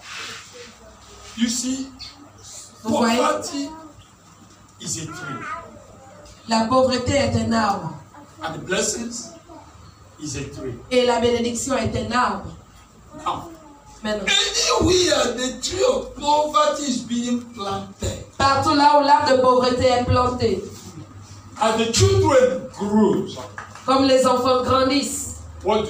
You see, Vous voyez, poverty is a tree, la pauvreté est un arbre and the blessings is a tree. et la bénédiction est un arbre. Now, Maintenant, anywhere the tree of poverty is being planted, partout là où l'arbre de pauvreté est planté, and the children grow, comme les enfants grandissent, what do?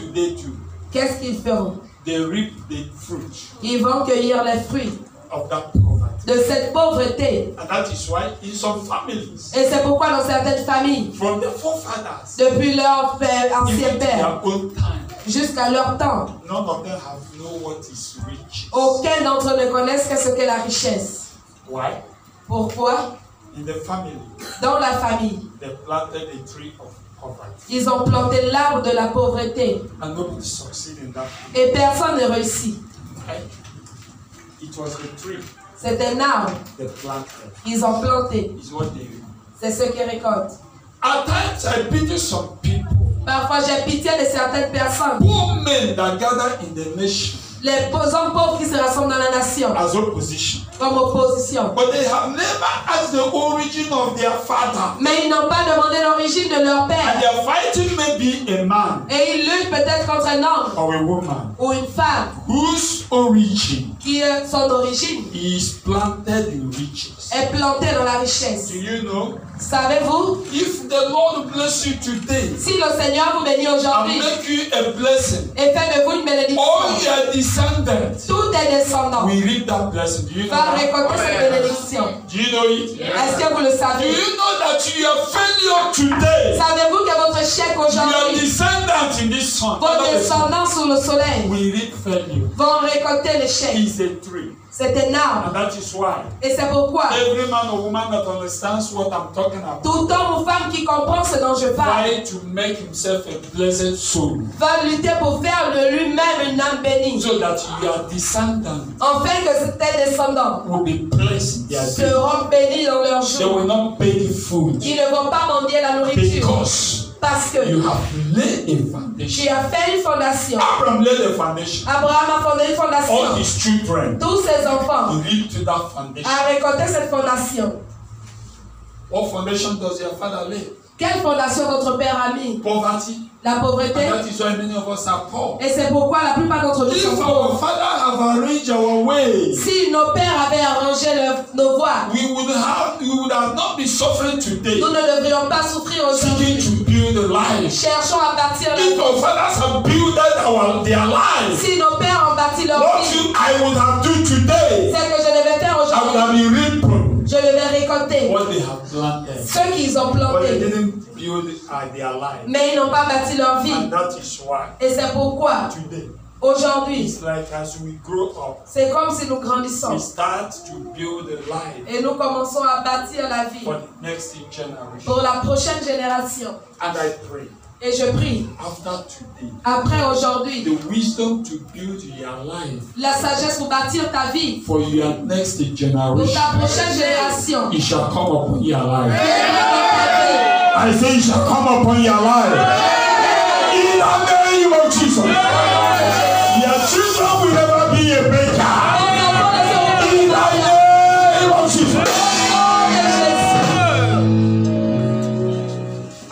qu'est-ce qu'ils feront? They reap the fruit Ils vont cueillir les fruits of that poverty. de cette pauvreté. And that is why in some families, Et c'est pourquoi dans certaines familles, from the forefathers, depuis leur ancien even père their own time, jusqu'à leur temps, none of them have known what is riches. aucun d'entre eux ne connaissent qu'est-ce qu'est la richesse. Why? Pourquoi? In the family, Dans la famille, they planted a tree of poverty. ils ont planté l'arbre de la pauvreté And nobody succeeded in that. et personne ne réussit. Right? It was a tree C'est un arbre they planted. qu'ils ont planté. Is what they do. C'est ce qu'ils récoltent. At times I pity some people, Parfois, j'ai pitié de certaines personnes. poor men that gather in the nation Les hommes pauvres qui se rassemblent dans la nation as opposition. comme opposition. But they have never asked the origin of their father. Mais ils n'ont pas demandé l'origine de leur And père. they are fighting maybe a man Et ils luttent peut-être contre un homme or a woman ou une femme whose origin qui, son origine, is planted in riches. est plantée dans la richesse. Do you know? Savez-vous, If the Lord bless you today si le Seigneur vous bénit and aujourd'hui make you a blessing, et fait de vous une bénédiction, all your descendants tous tes descendants will reap that blessing. Do you know vont that? récolter cette bénédiction. Do you know it? Est-ce que vous le Do savez? you know that your failure today, Savez-vous que votre chèque your aujourd'hui, descendants in this sun, vos descendants sous le soleil, will reap failure? vont récolter le chèque? Is a tree. C'est un arbre. And that is why Et c'est pourquoi every man or woman that understands what I'm talking about tout homme ou femme qui comprend ce dont je parle try to make himself a blessed soul, va lutter pour faire de lui-même une âme bénie. so that your descendants Afin que tes descendants will be blessed in their day. seront bénis dans leur They jour. will not pay the food Ils ne vont pas mendier la nourriture. because Parce que you have laid a foundation. tu as fait une fondation. Abraham laid a foundation. Abraham a fondé une All fondation. his children Tous ses enfants will reap to that foundation. ont récolté cette fondation. What foundation does your father lay? Quelle fondation notre père a mis? Poverty. La pauvreté. And that is why many of us are poor. Et c'est pourquoi la plupart d'entre nous sont If our pauvres. father have arranged our way, Si nos pères avaient arrangé nos voies, we would have not been suffering today, nous ne devrions pas souffrir aujourd'hui. seeking to build a life. Cherchons à bâtir la If vie. our fathers have built their life, Si nos pères ont bâti leur what vie, I would have done today, c'est que je devais faire I would aujourd'hui. have been reaping Je devais récolter what they have planted. ce qu'ils ont But they planté. didn't build their life. Mais ils n'ont pas bâti leur vie. And that is why Et c'est pourquoi, today, aujourd'hui, it's like as we grow up, c'est comme si nous grandissons. we start to build a life Et nous commençons à bâtir la vie for the next generation. pour la prochaine génération. And I pray, Et je prie, after today, après aujourd'hui, the wisdom to build your life la sagesse pour bâtir ta vie, for your next pour generation, ta prochaine génération. it shall come upon your life. Dans I say it shall come upon your life. In the name of Jesus. Your children will never be a beggar. In the name of Jesus.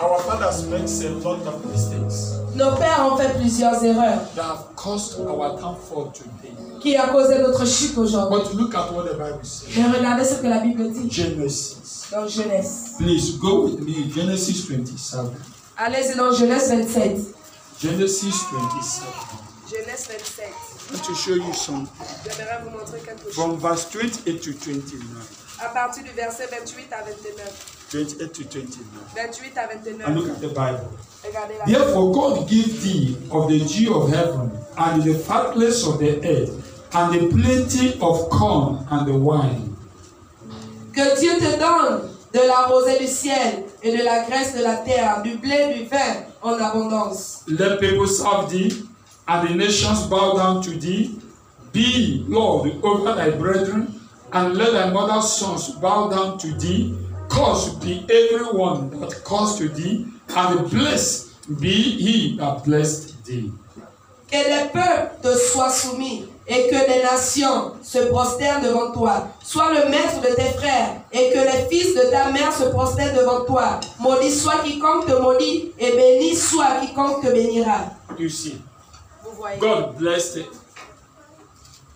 Our fathers make a lot of mistakes. Nos pères ont fait plusieurs erreurs that have caused our downfall today. qui a causé notre chute aujourd'hui. But look at what the Bible says. Mais regardez ce que la Bible dit Genesis. dans Genèse. Please go with me. Genesis 27. Allez-y dans Genèse 27. Genesis 27. Genèse 27. I want to show you something. J'aimerais vous montrer quelque chose. From verse 28 to 29. À partir du verset 28 à 29. 28 to 29. 28 à 29. And look at the Bible. Regardez la Therefore God give thee of the dew of heaven, and the fatness of the earth, and the plenty of corn and the wine. Que Dieu te donne de la rosée du ciel et de la graisse de la terre, du blé, du vin en abondance. Let people serve thee, and the nations bow down to thee. Be Lord over thy brethren, and let thy mother's sons bow down to thee. Cursed be everyone that cursed to thee, and blessed be he that blessed thee. Que les peuples te soient soumis et que les nations se prosternent devant toi. Sois le maître de tes frères et que les fils de ta mère se prosternent devant toi. Maudit soit quiconque te maudit et béni soit quiconque te bénira. You see, Vous voyez. God blessed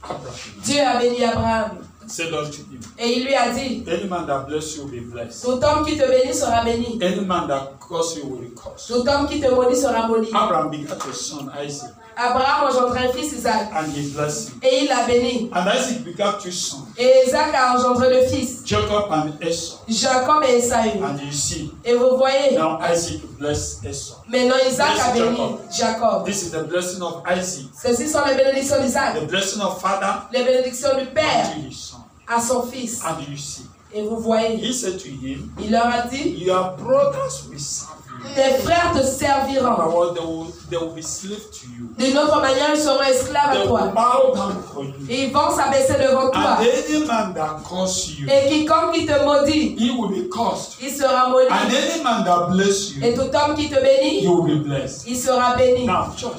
Abraham. Dieu a béni Abraham Said unto him, et il lui a dit, any man that bless you will be blessed. tout homme qui te bénit sera béni. Any man that curse you will be cursed. Tout homme qui te maudit sera maudit. Abraham begat a son, Isaac, Abraham engendra un fils Isaac and he blessed him. et il l'a béni. And Isaac begat two sons, Et Isaac a engendré deux fils, Jacob and Esau. Jacob et Esaü. And you see, Et vous voyez, now Isaac blessed Esau. maintenant Isaac a Bless béni Jacob. This is the blessing of Isaac, Ceci sont les bénédictions d'Isaac, the blessing of father les bénédictions du Père unto his son. à son fils. And you see, Et vous voyez, he said to him, il leur a dit, your brothers will serve you. tes frères te serviront. Otherwise, they will be slaves to you. D'une autre manière, ils seront esclaves They à will toi. bow down for you. Et ils vont s'abaisser devant toi. And any man that curse you, Et quiconque qui te maudit, he will be cursed. il sera maudit. And any man that bless Et you, tout homme qui te he bénit, will be blessed. il sera béni. Now, church,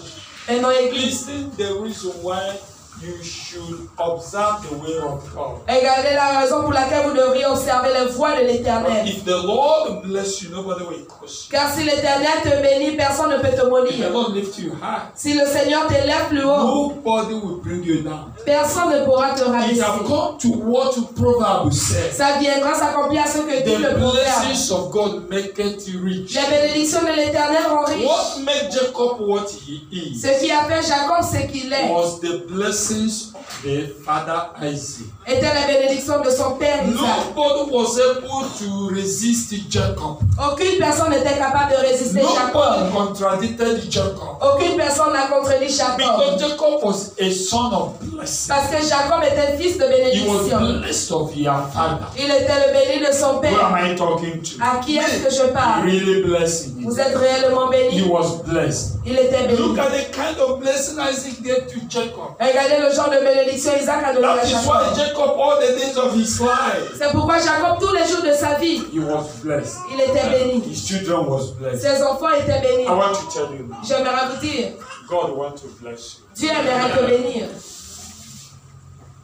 Maintenant, Église, listen the reason why you should observe the way of God. regardez la raison pour laquelle vous devriez observer les voies de l'Éternel. If the Lord bless you, nobody will curse you. Car si l'Éternel te bénit, personne ne peut te If the maudire. Lord lift you high, Si le Seigneur t'élève plus haut, nobody will bring you down. personne ne pourra te It rabaisser. has come to what Proverbs says. Ça viendra s'accomplir à ce que dit The le proverbe. blessings of God make it rich. Les bénédictions de l'Éternel rend riche. What made Jacob what he is Ce qui a fait Jacob ce qu'il est was the blessings of the father Isaac. était les bénédictions de son père Isaac. Nobody was able to resist Jacob. Aucune personne n'était capable de résister Nobody Jacob. contradicted Jacob. Aucune personne n'a contredit Jacob. Because Jacob was a son of blessing. Parce que Jacob était fils de He was bénédiction. blessed of your father. Il était le béni de son Who am père. I talking to? À qui est-ce que je parle? Really blessing him. Vous êtes réellement He béni. was blessed. Il était béni. Look at the kind of blessing Isaac gave to Jacob. Regardez le genre de bénédiction Isaac a donné à That is why Jacob. Jacob, all the days of his life, C'est pourquoi Jacob, tous les jours de sa vie, he was blessed. il était béni. His children was blessed. Ses enfants étaient bénis. I want to tell you now, J'aimerais vous dire, God wants to bless you. Dieu aimerait te bénir.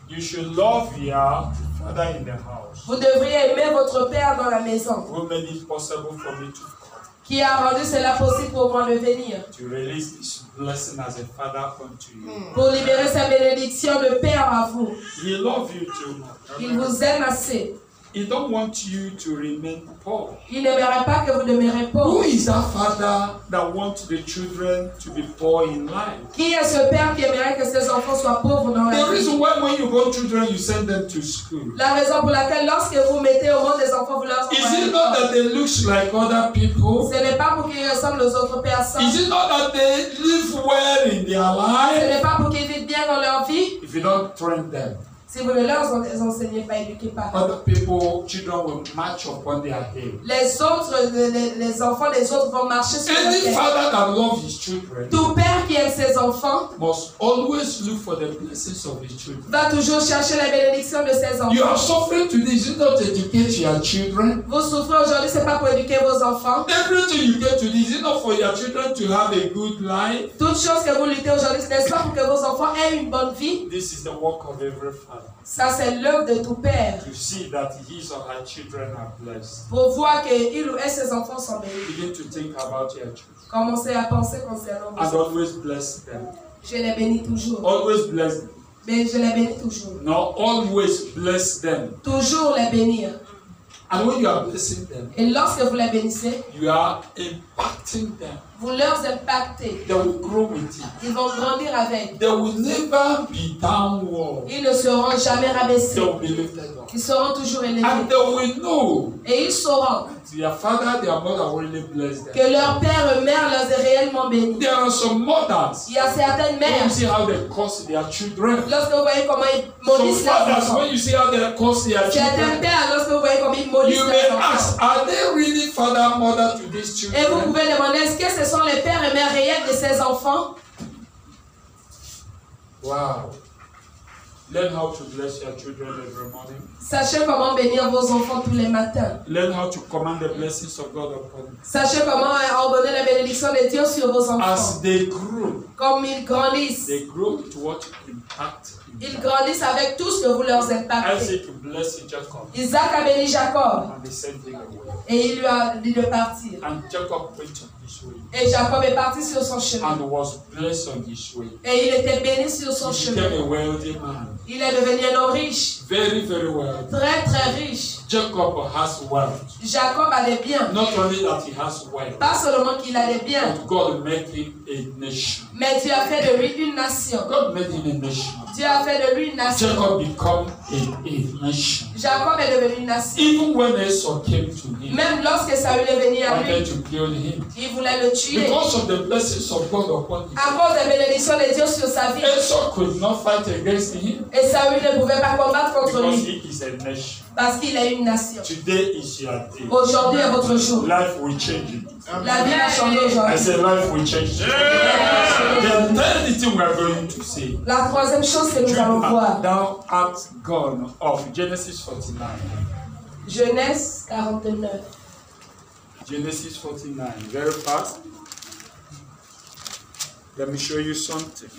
You should love your father in the house. Vous devriez aimer votre père dans la maison, Who made it possible for me to come, qui a rendu cela possible pour moi de venir, to release this blessing as a father unto you. pour libérer sa bénédiction de père à vous. He loves you too Il much. vous aime assez. He don't want you to remain poor. Il n'aimerait pas que vous demeurez Who pauvre. is that father that wants the children to be poor in life? Qui est ce père qui aimerait que ses enfants soient pauvres dans la The vie? reason why when you want children, you send them to school. La raison pour laquelle lorsque vous mettez au monde des enfants, vous leur Is it envoyez. not that they look like other people? Ce n'est pas pour qu'ils ressemblent aux autres personnes. Is it not that they live well in their Ce life? n'est pas pour qu'ils vivent bien dans leur vie. If you don't train them, Si vous ne leur enseignez pas, éduquez pas. other people, children will march upon their head. Les autres, les enfants des autres vont marcher sur leur Any tête. father that loves his children Tout père qui aime ses enfants must always look for the blessings of his children. va toujours chercher la bénédiction de ses You enfants. are suffering today. Is it not to educate your children? Vous souffrez aujourd'hui, c'est pas pour éduquer vos enfants. Everything you get today, is it not for your children to have a good life? Toute chose que vous luttez aujourd'hui, ce n'est pas pour que vos enfants aient une bonne vie. This is the work of every father. Ça, c'est l'œuvre de tout père. To see that his or her children are blessed. Pour voir qu'il ou elle, ses enfants sont bénis. Begin to think about your children. Commencez à penser concernant vos And enfants. always bless them. Je les bénis toujours. Always bless them. Mais je les bénis toujours. No, always bless them. Toujours les bénir. And when you are blessing them, Et lorsque vous les bénissez, you are impacting them. vous leur impactez. They will grow with you. Ils vont grandir avec. They will never be downward. Ils ne seront jamais They rabaissés. will be lifted up. Ils seront toujours élevés. And they will know Et ils sauront their father, their mother really blessed them. que leur père et mère les a réellement bénis. There are some mothers. Il y a certaines When you mères, see how they curse their children. lorsque vous voyez comment ils Some maudissent leurs fathers, enfants. when you see how they curse their Certains children, pères, lorsque vous voyez comment ils maudissent you may leurs enfants. ask, are they really father, mother to these Et vous children? pouvez demander, est-ce que ce sont les pères et mères réels de ces enfants? Wow. Learn how to bless your children every morning. Sachez comment bénir vos enfants tous les matins. Learn how to command the blessings of God upon them. Sachez comment ordonner la bénédiction de Dieu sur vos enfants. As they grow, Comme ils grandissent, they grow with what impact. ils grandissent avec tout ce que vous leur impactez. Isaac blessed Jacob, Isaac a béni Jacob and they sent him away. et il lui a dit de partir. And Jacob went on his way, Et Jacob est parti sur son chemin. and was blessed on his way. Et il était béni sur son He became chemin. a wealthy man, Il est devenu un homme riche, very, very wealthy. très très riche. Jacob has wealth. Jacob a des biens. Not only that he has wealth, Pas seulement qu'il a des biens, but God made him a nation. mais Dieu a fait de lui une nation. God made him a nation. Dieu a fait de lui une nation. Jacob became a nation. Jacob est devenu une nation. Even when Esau came to him, Même lorsque Saül est venu à wanted lui, to kill him, il voulait le tuer. because of the blessings of God upon him, À cause des bénédictions de Dieu sur sa vie. Esau could not fight against him Et Saül ne pouvait pas combattre contre because lui. he is a nation. Parce qu'il est une nation. Today is your day. Aujourd'hui est votre jour. Life will change it. La vie va changer I aujourd'hui. said life will change it. The third thing we are going to say, La troisième chose que nous allons voir. thou art gone of Genesis 49. Genèse 49. Genesis 49, very fast. Let me show you something.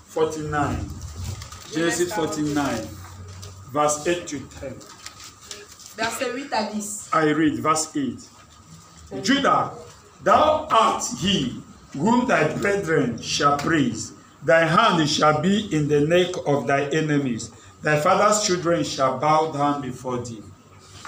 49. Genesis 49, verse 8 to 10. Verset 8 à 10. I read verse 8. Judah, thou art he whom thy brethren shall praise. Thy hand shall be in the neck of thy enemies. Thy father's children shall bow down before thee.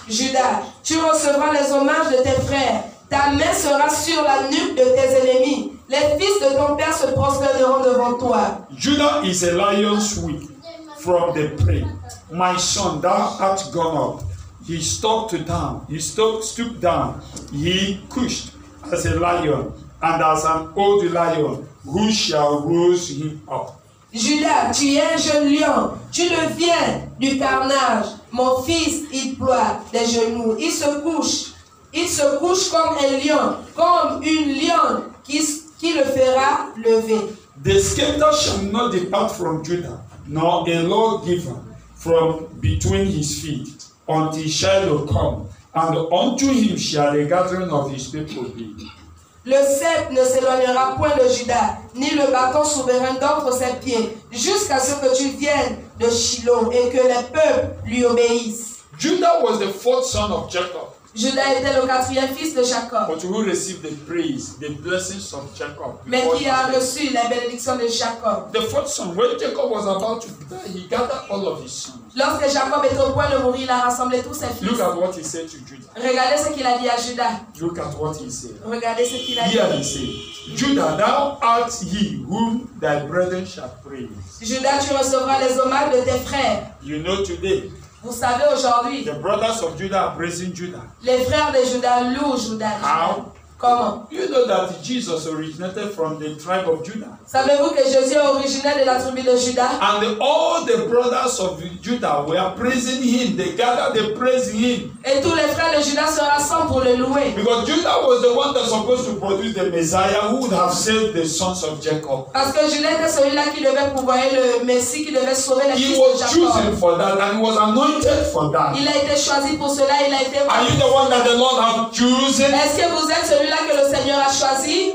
Judas, tu recevras les hommages de tes frères. Ta main sera sur la nuque de tes ennemis. Les fils de ton père se prosterneront devant toi. Judah is a lion's whelp from the prey. My son, thou art gone up. He stooped down. He stooped down. He couched as a lion, and as an old lion, who shall rouse him up? Judas, tu es un jeune lion. Tu deviens du carnage. Mon fils, il ploie des genoux. Il se couche. Il se couche comme un lion, comme une lionne qui le fera lever. The scepter shall not depart from Judah, nor a lawgiver from between his feet, until Shiloh come, and unto him shall the gathering of his people be. Le sceptre ne s'éloignera point de Judas, ni le bâton souverain d'entre ses pieds, jusqu'à ce que tu viennes de Shiloh et que les peuples lui obéissent. Judah was the fourth son of Jacob. Judas était le quatrième fils de Jacob, But who received the praise, the blessings of Jacob? mais qui a reçu la bénédiction de Jacob. The fourth son, when Jacob was about to die, he gathered all of his sons. Lorsque Jacob était au point de mourir, il a rassemblé tous ses fils. Look at what he said to Judah. Regardez ce qu'il a dit à Judas. Look at what he said. Regardez ce qu'il a dit. Here he said, Judah, thou art he whom thy brethren shall praise. Judas, tu recevras les hommages de tes frères. You know today, Vous savez aujourd'hui, the brothers of Judah are praising Judah. les frères de Judas louent Judas. How? Comment? You know that Jesus originated from the tribe of Judah. Savez-vous que Jésus est originaire de la tribu de Judas? And all the brothers of Judah were praising him. They gathered, they praised him. Et tous les frères de Judas se rassemblent pour le louer. Because Judah was the one that's supposed to produce the Messiah who would have saved the sons of Jacob. Parce que Judas était celui-là qui devait pouvoir le Messie, qui devait sauver les He fils de was Jacob. chosen for that and he was anointed for that. Il a été choisi pour cela, il a été... Are you the one that the Lord has chosen? Est-ce que vous êtes celui-là que le Seigneur a choisi?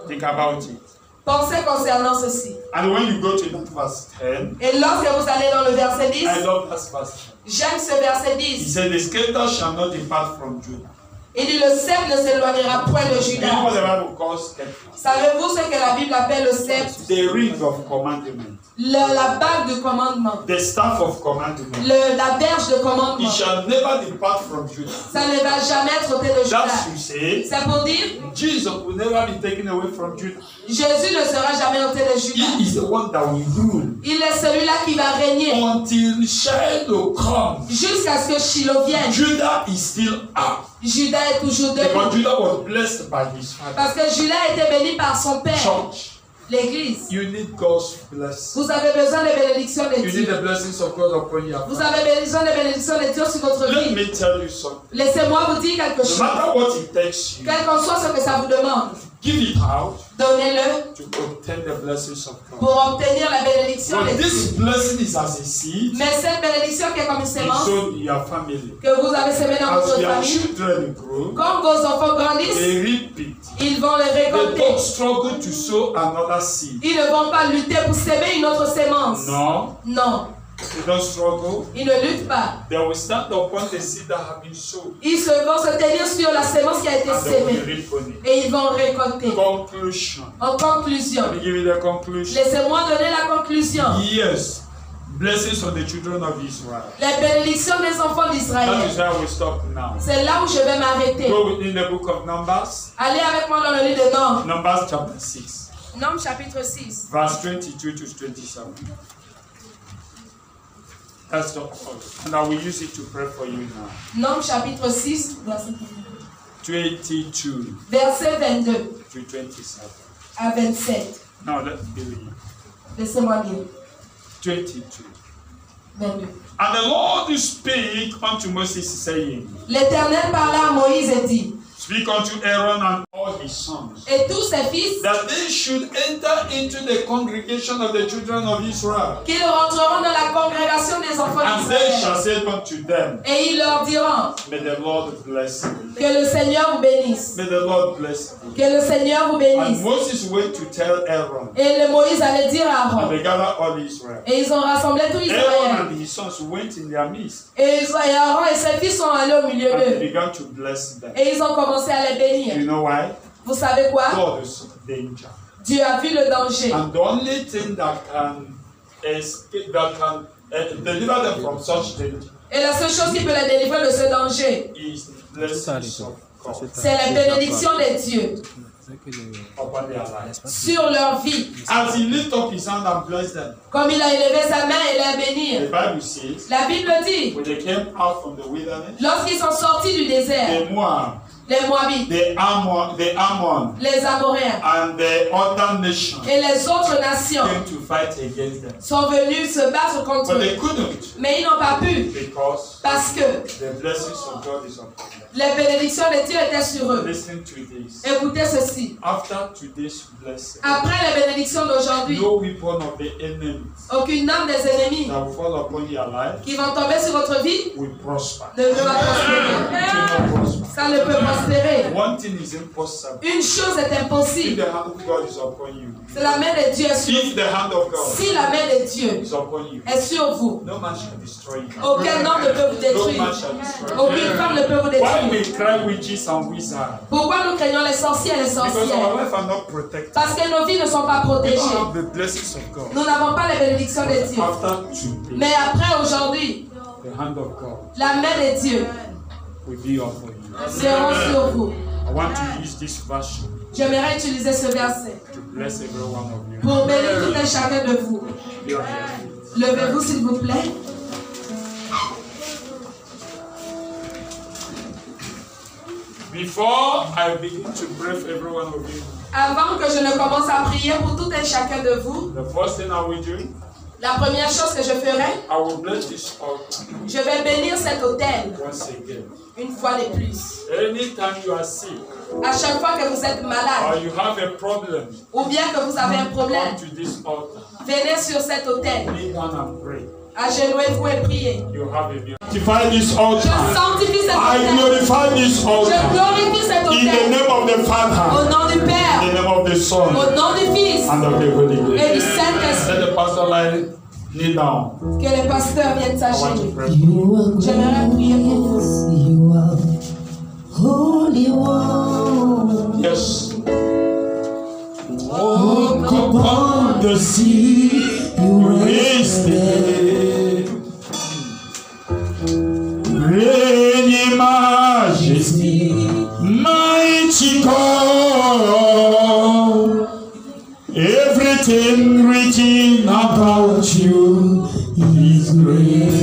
Think about it. Pensez concernant ceci. And when you go to that verse 10, et lorsque vous allez dans le verset 10, I love that verse 10. J'aime ce verset 10. He said, the scepter shall not depart from Judah. Il dit, le sceptre ne s'éloignera point de Juda. You know what the Bible calls scepter? Savez-vous ce que la Bible appelle le sceptre? The ring of commandment. La bague de commandement. The staff of commandment. La berge de commandement. It shall never depart from Judah. Ça ne va jamais être ôté de Juda. That's to say, c'est pour dire, Jesus will never be taken away from Judah. Jésus ne sera jamais ôté de Juda. He is the one that will rule. Il est celui-là qui va régner. Until Shiloh comes. Jusqu'à ce que Shiloh vienne. Judah is still up. Juda est toujours debout. Because Judah was blessed by his father. Parce que Juda a été béni par son père. Church. L'église. You need God's blessing. Vous avez besoin des bénédictions de Dieu. You need the blessings of God upon you. Vous avez besoin des bénédictions de Dieu sur votre vie. Let me tell you something. Laissez-moi vous dire quelque chose. No matter what it takes you, quel qu'en soit ce que ça vous demande, give it out. Donnez-le to obtain the blessings of God. Pour obtenir la bénédiction de Dieu. This blessing is as a seed. Mais cette bénédiction qui est comme une sémence que vous avez semé dans votre famille, grow, comme vos enfants grandissent, ils vont les récolter. They don't struggle to sow another seed. Ils ne vont pas lutter pour semer une autre sémence. Non. Non. They don't struggle. Ils ne luttent pas. They will stand upon the seed that have been sown. Ils vont se tenir sur la sémence qui a été sémée. Et ils vont récolter. Conclusion. En conclusion. Let me give you the conclusion. Laissez-moi donner la conclusion. Yes. Blessings on the children of Israel. Les bénédictions des enfants d'Israël. That is where we stop now. C'est là où je vais m'arrêter. Go with me in the book of Numbers. Allez avec moi dans le livre de Nombres. Numbers chapter 6. Nombres chapitre 6. Verse 22 to 27. That's the call. And I will use it to pray for you now. Nombres chapitre 6, verset 22. Verset 22. To 27. À 27. Now let's be with you. Laissez-moi lire. 22. 22. And the Lord spake unto Moses, saying, L'Éternel parla à Moïse et dit, Speak unto Aaron and all his sons, et tous ses fils, that they should enter into the congregation of the children of Israel. Qu'ils rentreront dans la congrégation des enfants And they d'Israël. shall say unto them, Et ils leur diront, May the Lord bless you. que le Seigneur vous bénisse. May the Lord bless you. Que le Seigneur vous bénisse. And Moses went to tell Aaron. Et le Moïse allait dire à Aaron. And they gathered all Israel. Et ils ont rassemblé tout Israël. Aaron and his sons went in their midst. Et Aaron et ses fils sont allés au milieu And they d'eux. began to bless them. Et ils ont commencé à les bénir. You know why? Vous savez quoi? God is danger. Dieu a vu le danger. And the only thing that can escape, deliver them from such danger, et la seule chose qui peut les délivrer de ce danger, is the blessings of God. C'est la bénédiction de Dieu Upon their lives. sur leur vie. As he lift up his hand and bless them, Comme il a élevé sa main et les bénir. the Bible says, La Bible dit, when they came out from the wilderness, lorsqu'ils sont sortis du désert, the Moab, les Moabites, the Ammon, les Amoréens and the other nations et les autres nations came to fight against them. sont venus se battre contre But they eux. couldn't, Mais ils n'ont pas pu because parce que the blessings of God is upon them. les bénédictions de Dieu étaient sur eux. Listen to this. Écoutez ceci. After today's blessing, Après les bénédictions d'aujourd'hui, no weapon of the enemy aucune arme des ennemis that will fall upon your life qui vont tomber sur votre vie will prosper. ne va prospérer. It will not prosper. Ça ne peut prospérer. One thing is impossible. Une chose est If impossible. the hand of God is upon you, C'est la main de Dieu sur if vous. the hand of God Si la main de Dieu is upon you, est sur vous, no man shall destroy you. aucun homme ne peut vous No détruire. man shall destroy you. Aucune femme ne peut vous Why détruire. we cry witches and wizards? Pourquoi nous craignons les sorciers et les Because our sorcières? life are not protected. Parce que nos vies ne sont pas We don't protégées. have the blessings of God. Nous n'avons pas les bénédictions de Dieu. After today, Mais après aujourd'hui, the hand of God la main de Dieu will be upon you. sera sur vous. I want to use this version J'aimerais utiliser ce verset to bless every one of you. pour bénir tout un chacun de vous. Be on your feet. Levez-vous s'il vous plaît. Before I begin to pray for every one of you, Avant que je ne commence à prier pour tout un chacun de vous, the first thing I will do, la première chose que je ferai, I will bless this altar je vais bénir cet autel once again. une fois de plus. Anytime you are sick À chaque fois que vous êtes or malade you have a problem, ou bien que vous avez un problème, come to this altar. venez sur cet autel. Kneel down and pray. Agenouillez-vous et priez. You have a miracle. Sanctify this Je altar. sanctifie cet I autel. glorify this Je altar. glorifie cet In the autel. name of the Au Father, nom du in the Père, name of the Son, au nom du Fils and of the Holy Ghost. et du Saint-Esprit. Let the pastor lie kneel down. Que les pasteurs viennent I want to s'agenouiller. pray for you. J'aimerais prier pour vous. You are Holy One. Yes. Walk upon the sea, you raised it. Reign in majesty, mighty God. Everything written about you is great.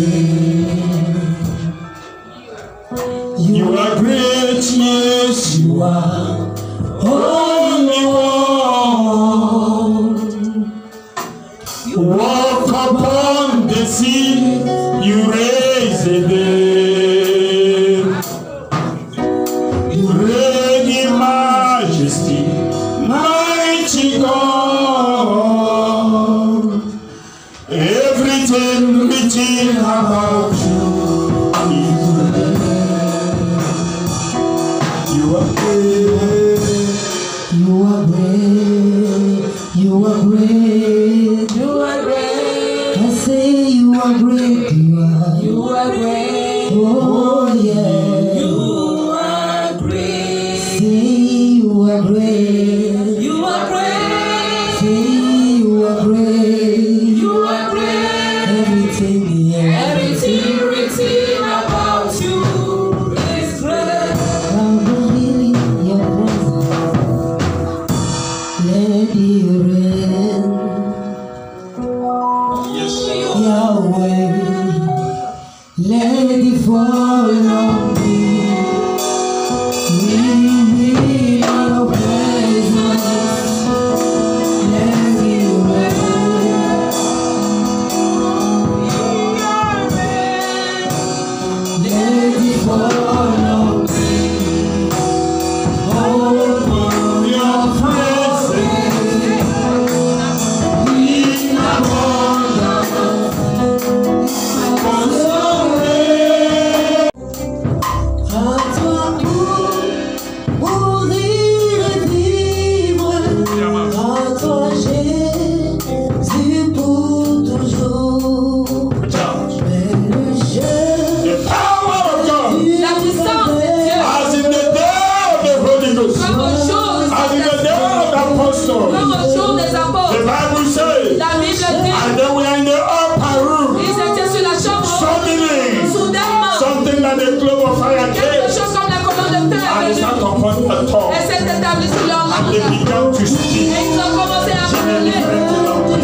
You are great, yes, you are Holy One. Walk upon the sea, you raise the dead. You reign in majesty, mighty God. Everything written about you is great. You are great. You are great. You are great. You are great. I say you are great. You are great. Oh yeah. You are great. Say you are great. You are great. Say you are great. You are great. Everything, yeah. Everything written about you is great. I'm really your presence. Let it rain. Yes, Yahweh, let it fall on me. We need your presence. Let it rain. Let it fall on me. Open your presence. In abundance. À toi mourir et vivre. À toi Jésus pour toujours. Mais le jeu the power of God, La puissance de Dieu, as in the day of the Holy Ghost, comme au jour des as in the day of the apostles, comme au jour des the apôtres. Bible says, La Bible dit, and then we are in the upper room, ils étaient sur la chambre haute. suddenly, Soudainement, something like a globe of fire quelque came, chose comme la colonne de feu and est it sat venue. upon the top, Et s'est établie sur leur and langue. they began to Et speak. ils ont commencé à parler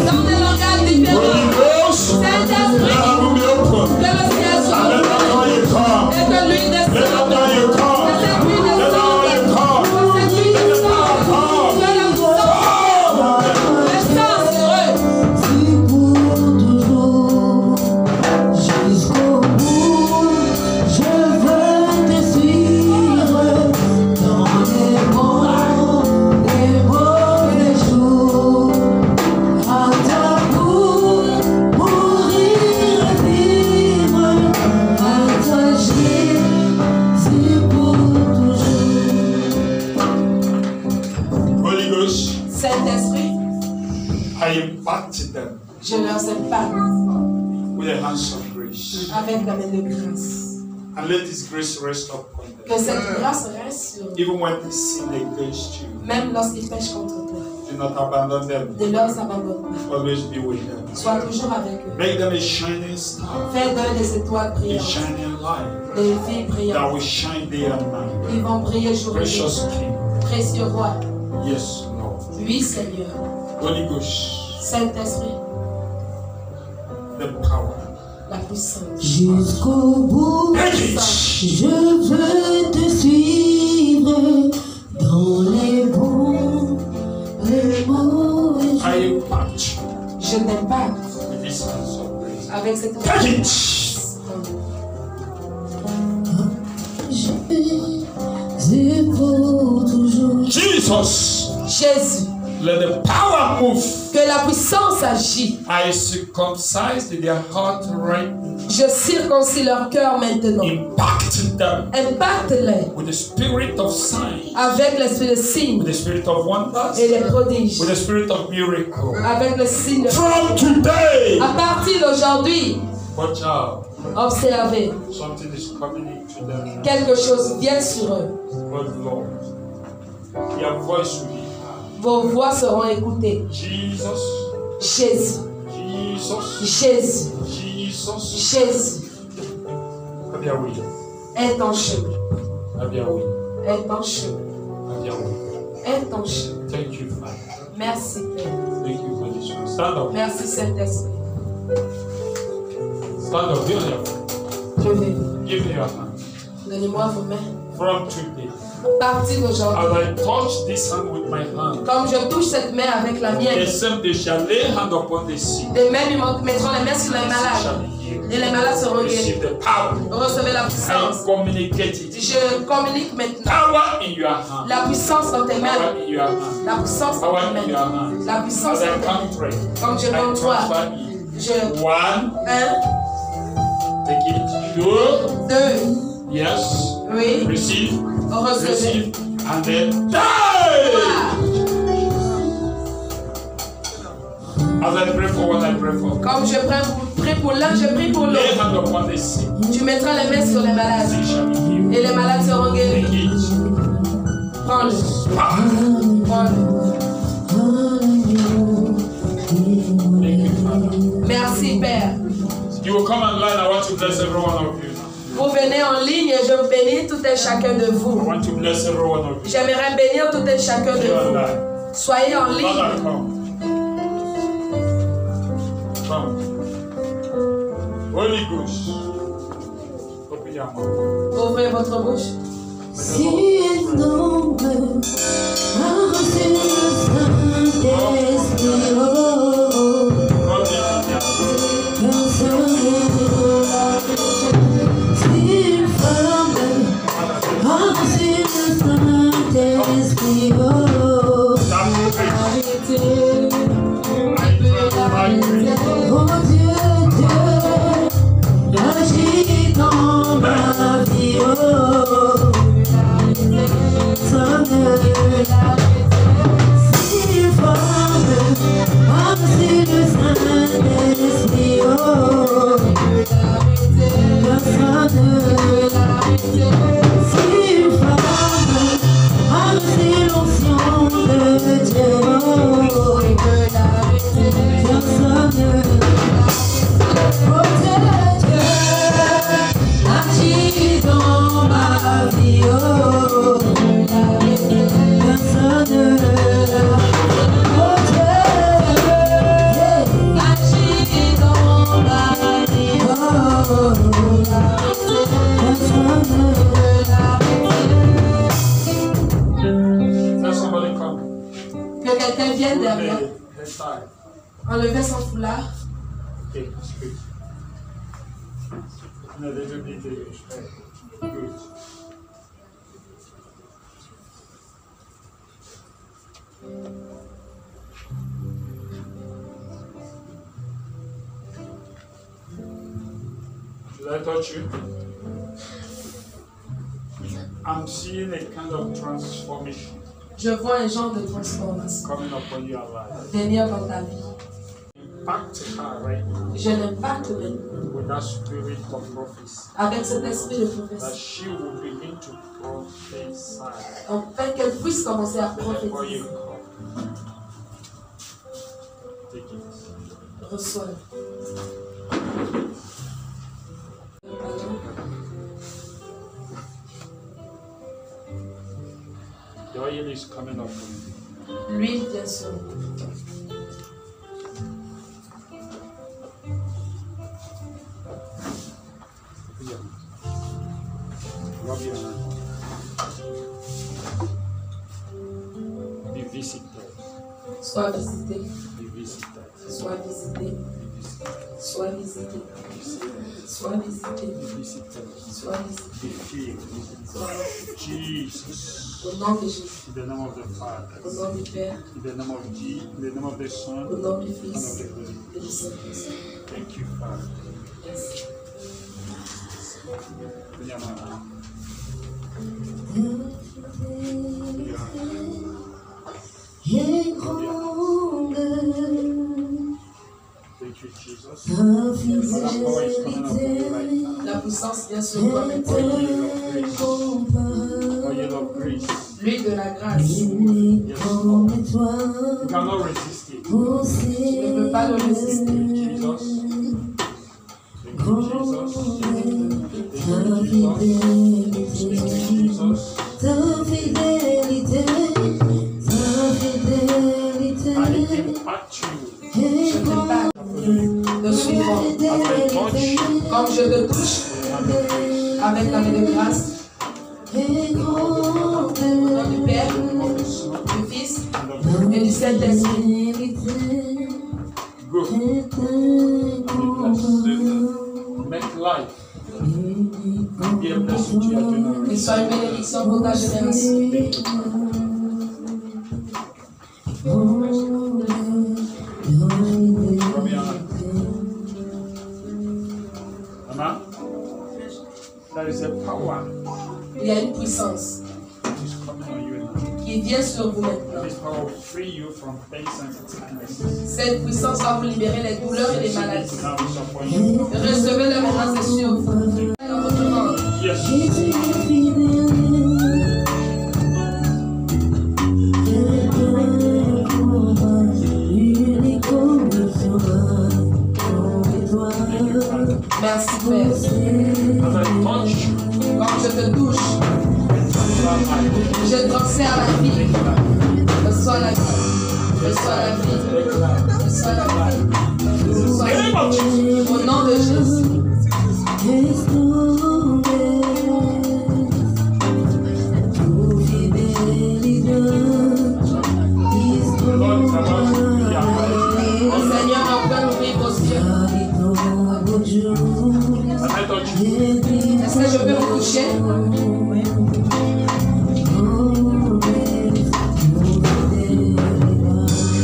dans des langages Holy différents. Ghost, let Saint-Esprit, heaven be open, que le ciel and soit let the ouvert oil come, et que l'huile let the descende. oil come, Que cette huile let the descende. oil come, Que cette huile let the descende. power come. Que la puissance sur eux. c'est pour toujours. Jusqu'au bout, je veux te suivre dans les bons et mauvais jours. À ta pour mourir et vivre. À toi Jésus pour toujours. Holy Ghost, Saint-Esprit, I impacted them je leur impacte with the hands of grace. avec la main de grâce. And let this grace rest upon Que them. cette grâce reste sur eux. Even when they sin against you, Même lorsqu'ils pêchent contre toi. do not abandon them. Ne leur abandonne pas. Always be with them. Sois toujours avec eux. Make them a shining star, Fais d'eux des étoiles a brillantes. shining light Des filles that brillantes. will shine day and night. Ils vont briller jour et nuit. Precious King, Précieux roi. yes, Lord. Oui, Seigneur. Holy Ghost, Saint-Esprit, the power. la puissance. Jusqu'au bout, je veux te suivre dans les bons, les mauvais jours. I impact Je t'impacte with this hands of grace. avec cette Take it. Jésus pour toujours. Jesus, Jésus, Let the power move. Que la puissance agit. I circumcise their heart right now. Je circoncis leur cœur maintenant. Impact them. Impacte-les. With the spirit of signs. Avec l'esprit de signes. With the spirit of wonders. Et les prodiges. With the spirit of miracles. Avec le signe. From today. À partir d'aujourd'hui. Watch out. Observez. Something is coming into them. Quelque chose vient sur eux. But Lord, your voice will be heard. Vos voix seront écoutées. Jesus. Jésus. Jesus. Jésus. Jesus. Jésus. Have your way. Est en chemin. Have your way. Est en chemin. Have your way. Est en chemin. Thank you, Father. Merci, Père. Thank you for this one. Stand up. Merci, Saint-Esprit. Stand up. Be on your feet. Je vais. Give me your hand. Donnez-moi vos mains. From today. À partir d'aujourd'hui. As I touch this hand with my hand. Comme je touche cette main avec la mienne. The same they shall lay hand upon the sick. De même, ils mettront les mains sur les malades. Et les malades seront guéris. Receive the power. Recevez la puissance. I communicate it. Je communique maintenant. Power in your hand. La puissance dans tes mains. Power in your hand. La puissance dans Power tes in your mains. hand. La puissance As I dans tes count three. mains. Comme je compte toi. Je. 1. Take it. 2. 2. Yes. Oui. Receive. Recevez. Receive. And then die. As I pray for one, I pray for. Comme je prie pour l'un, je prie pour Lay l'autre. hand upon the sick. Tu mettras les mains sur les malades. Sick shall be healed. Et les malades seront guéris. Take it. Prends-le. Power. Prends-le. Thank you, Father. Merci, Père. You will come online. I want to bless every one of you now. Vous venez en ligne et je vous bénis tout et chacun de I vous. want to bless every one of you. J'aimerais bénir tout et chacun de You vous. online. Soyez en ligne. Father, come. Come. Holy Ghost. Open your mouth. Ouvrez votre bouche. Si nombre, avancez le Saint-Esprit, oh, personne s'il forme, avancez le Saint-Esprit, oh, arrêtez, oh Dieu, Dieu, agis dans ma vie, oh. S'il forme, avancez le Saint-Esprit, oh, s'il forme, avancez l'onction de Dieu, oh, oh Dieu, agis dans ma vie, oh. Que quelqu'un vienne derrière. Enlevez son foulard. Okay, good. A little bit. Good. Should I touch you? I'm seeing a kind of transformation Je vois un genre de transformation coming upon your life. venir dans ta vie. Impact her right now Je l'impacte maintenant with that spirit of prophecy. avec cet esprit de That prophétie. she will begin to prophesy Afin qu'elle puisse commencer à before you prophétiser. come. Take it. Reçois. The oil is coming up. L'huile vient sur nous. Rub your hand. Be visited. Sois visité. Be visited. Sois visité. Be Sois visité. Sois visité. Sois visité. Jesus. Au nom de Jésus. In the name of the Father. Au nom du Père. In the name of Jesus. In the name of the Son. Au nom du And of Fils. the Holy Et du Saint-Esprit. Thank you, Father. Merci. Thank you, Jesus. Father, power is coming upon you right now. La puissance vient sur toi maintenant. Oil of grace. L'huile de la grâce. Yes, Lord. You cannot resist it. Tu ne peux pas le résister. Jesus. Thank you, Jesus. Thank you, Jesus. I impact you. Je t'épate de suivant. Comme je te touche avec la main de grâce. Au nom du Père, du Fils et du Saint-Esprit. Go. Make life. Be a blessing to your generation. Et sois une bénédiction pour ta génération. Amen. There is a power Il y a une puissance that is coming on you now. qui vient sur vous maintenant. This power will free you from pains and sicknesses. Cette puissance va vous libérer les douleurs et les maladies. Now it's upon you. Recevez-le maintenant, c'est sur vous. Dans votre monde. Yes. Merci Père. As I touch you, Quand je te touche, je transfère la vie. Reçois la vie. Reçois la vie. Reçois la vie. Reçois la vie. Au nom de Jésus. Le Seigneur encore ouvrir vos yeux. as I touch you, Est-ce que je peux vous toucher?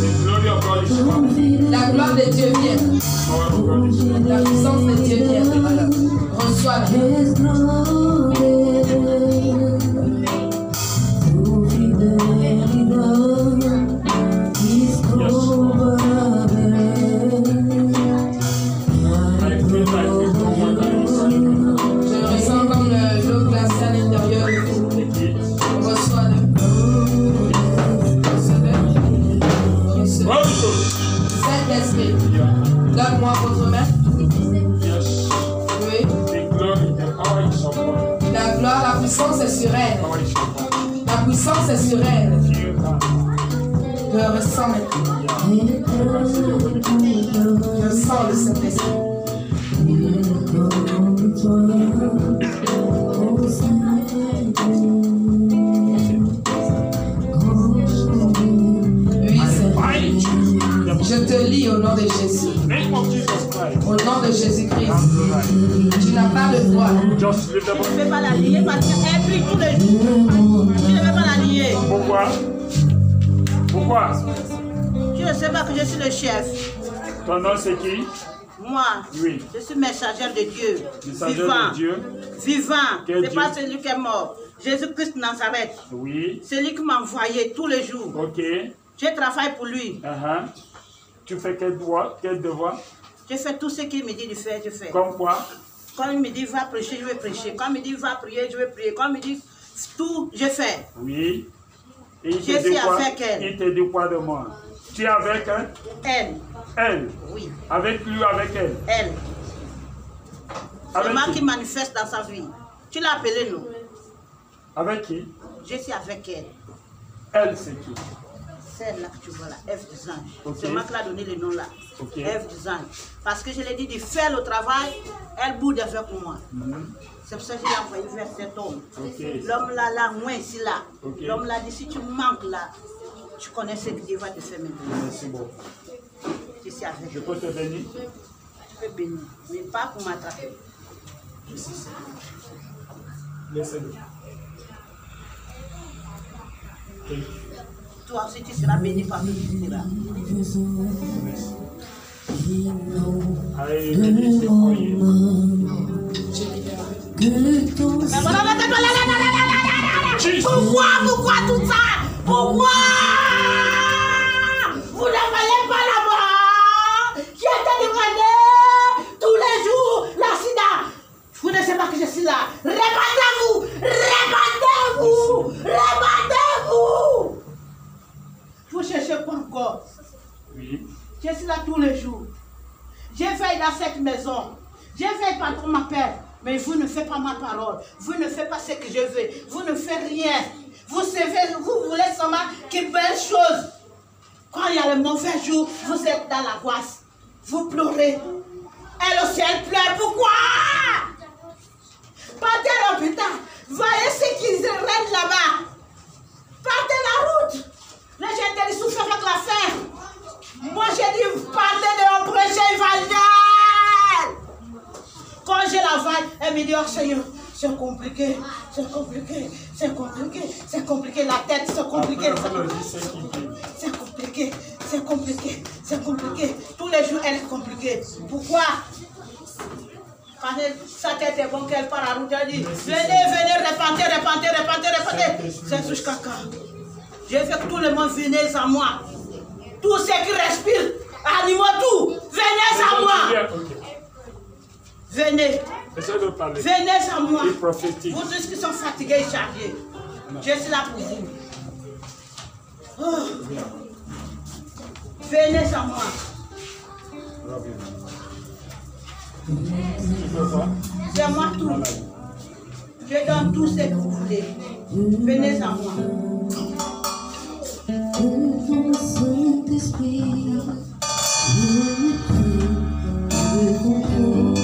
the glory of God is coming. La gloire de Dieu vient. Power of God is coming. La puissance de Dieu vient. Reçois la Je le ressens comme l'eau glacée à l'intérieur de vous. Reçois-le. Recevez. Recevez. Saint-Esprit, donne-moi votre main. Yes. Oui. The glory, the power is upon you. La gloire, la puissance est sur elle. Power is upon you. La puissance est sur elle. Feel that. Je le ressens maintenant. Je sens le Saint-Esprit. Oui, Seigneur. Bind you. Je te lis au nom de Jésus. Name of Jesus Christ. Au nom de Jésus-Christ. Right. Tu n'as pas le droit. Just lift them Je ne up. vais pas la lier parce qu'elle brille tous les jours. Je ne vais pas la lier. Pourquoi? Pourquoi? Tu ne sais pas que je suis le chef. Ton nom c'est qui? Moi, Oui. je suis messager de Dieu. Messager Vivant. de Dieu. Vivant. Quel C'est Dieu? pas celui qui est mort. Jésus-Christ Nazareth. Oui. C'est lui qui m'a envoyé tous les jours. Ok. Je travaille pour lui. Uh-huh. Tu fais quel devoir? Quel devoir? Je fais tout ce qu'il me dit de faire, je fais. Comme quoi? Quand il me dit va prêcher, je vais prêcher. Quand il me dit va prier, je vais prier. Quand il me dit tout, je fais. Oui. Et il Je te dit suis quoi? avec elle. Il te dit quoi de moi? Tu es avec elle? Elle. Elle. Oui, Avec lui ou avec elle? elle. C'est Avec moi qui? qui manifeste dans sa vie. Tu l'as appelé, non? Avec qui? Je suis avec elle. Elle, c'est qui? Celle-là que tu vois là, Ève des anges. Ok. C'est moi qui l'ai donné le nom là. Ok. Ève des anges. Parce que je l'ai dit de faire le travail, elle boude avec moi. C'est pour ça que je l'ai envoyé vers cet homme. Ok. L'homme là, moi ici là. Ok. L'homme là dit si tu manques là, tu connais ce que Dieu va te faire maintenant. Merci beaucoup. Je suis avec Je toi. peux te bénir? Tu peux bénir, mais pas pour m'attraper. Laissez-le. Toi aussi, tu seras béni partout où tu seras. I release it for you. Pourquoi tout ça? Pourquoi? Vous ne voyez pas là-bas? Qui était demandé tous les jours l'accident. Vous ne savez pas que je suis là. Répandez-vous! Répandez-vous! Répandez-vous! Vous cherchez quoi encore? Oui. Je suis là tous les jours. J'ai veillé dans cette maison. J'ai veillé par contre m'appelle. Mais vous ne faites pas ma parole. Vous ne faites pas ce que je veux. Vous ne faites rien. Vous savez, vous voulez seulement qu'il belle chose. Quand il y a le mauvais jour, vous êtes dans la l'angoisse. Vous pleurez. Elle aussi, elle pleure. Pourquoi? Partez à l'hôpital. Voyez ce qu'ils règnent là-bas. Partez la route. Les gens ils souffrent avec la faim. Moi, j'ai dit, partez de l'oppression évangile. Quand je la vois, elle me dit, oh Seigneur, c'est compliqué, c'est compliqué, c'est compliqué, c'est compliqué, la tête, c'est compliqué, c'est compliqué, c'est compliqué, c'est compliqué. Tous les jours, elle est compliquée. Pourquoi? Quand sa tête est bonne, qu'elle part à la route, elle dit, venez, répandez. C'est jusqu'à quand? Je veux que tout le monde vienne à moi. Tous ceux qui respirent, animaux, tout, venez à moi. Venez. Venez à moi. Vous tous qui sont fatigués et chargés. Je suis là pour vous. Oh. Venez à moi. C'est moi tout. Je donne tout ce que vous voulez. Venez à moi. Saint-Esprit, le contrôle.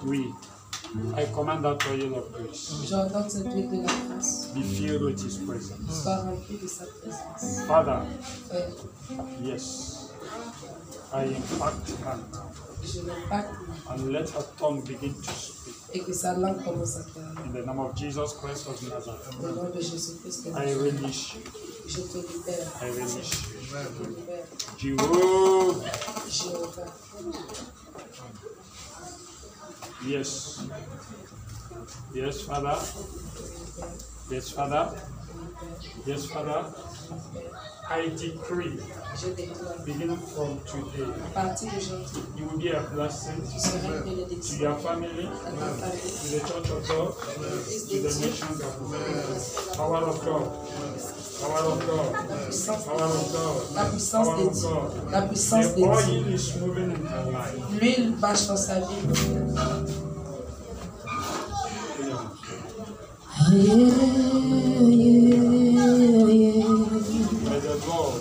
Oui. I command that oil of grace. J'ordonne cette huile de la grâce. Be filled with His presence. Sois rempli de sa présence. Father. Père. Yes. I impact her. Je l'impacte. And let her tongue begin to speak. Et que sa langue commence à parler. In the name of Jesus Christ of Nazareth. Au nom de Jésus-Christ de I release you. Je te libère. I release you. Je te libère. Jehovah Yes. Yes, Father. Yes, Father. Yes, Father. I decree, beginning from today, you will be a blessing to your family, to the church of God, to the nations of the world. Power of God. Power of God. Power of God. La puissance de Dieu. La puissance de Dieu. The oil is moving in her life. L'huile marche dans sa vie. May the Lord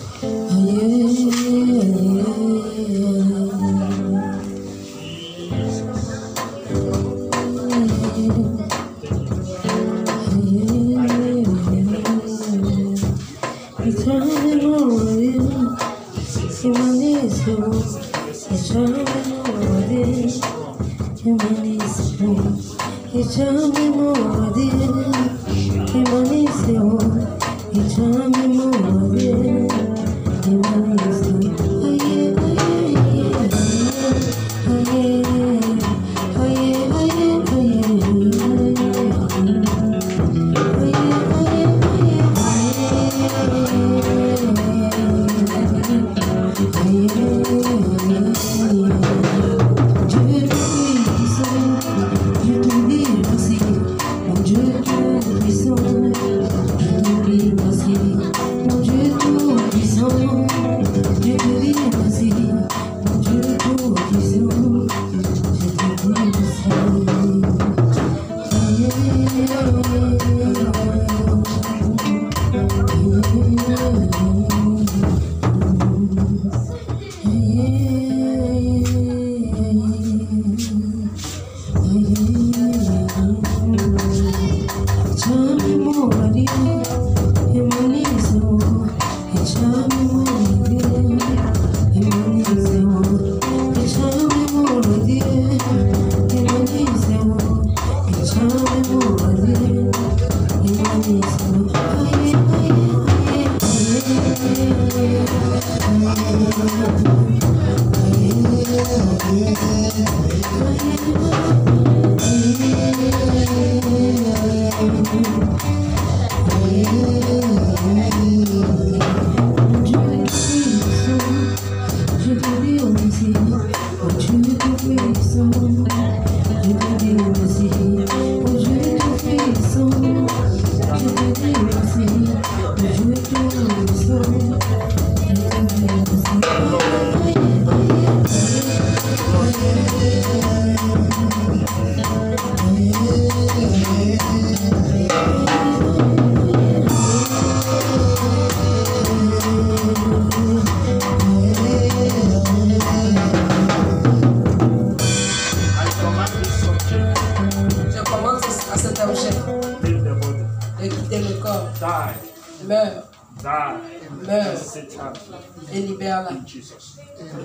et libère-la.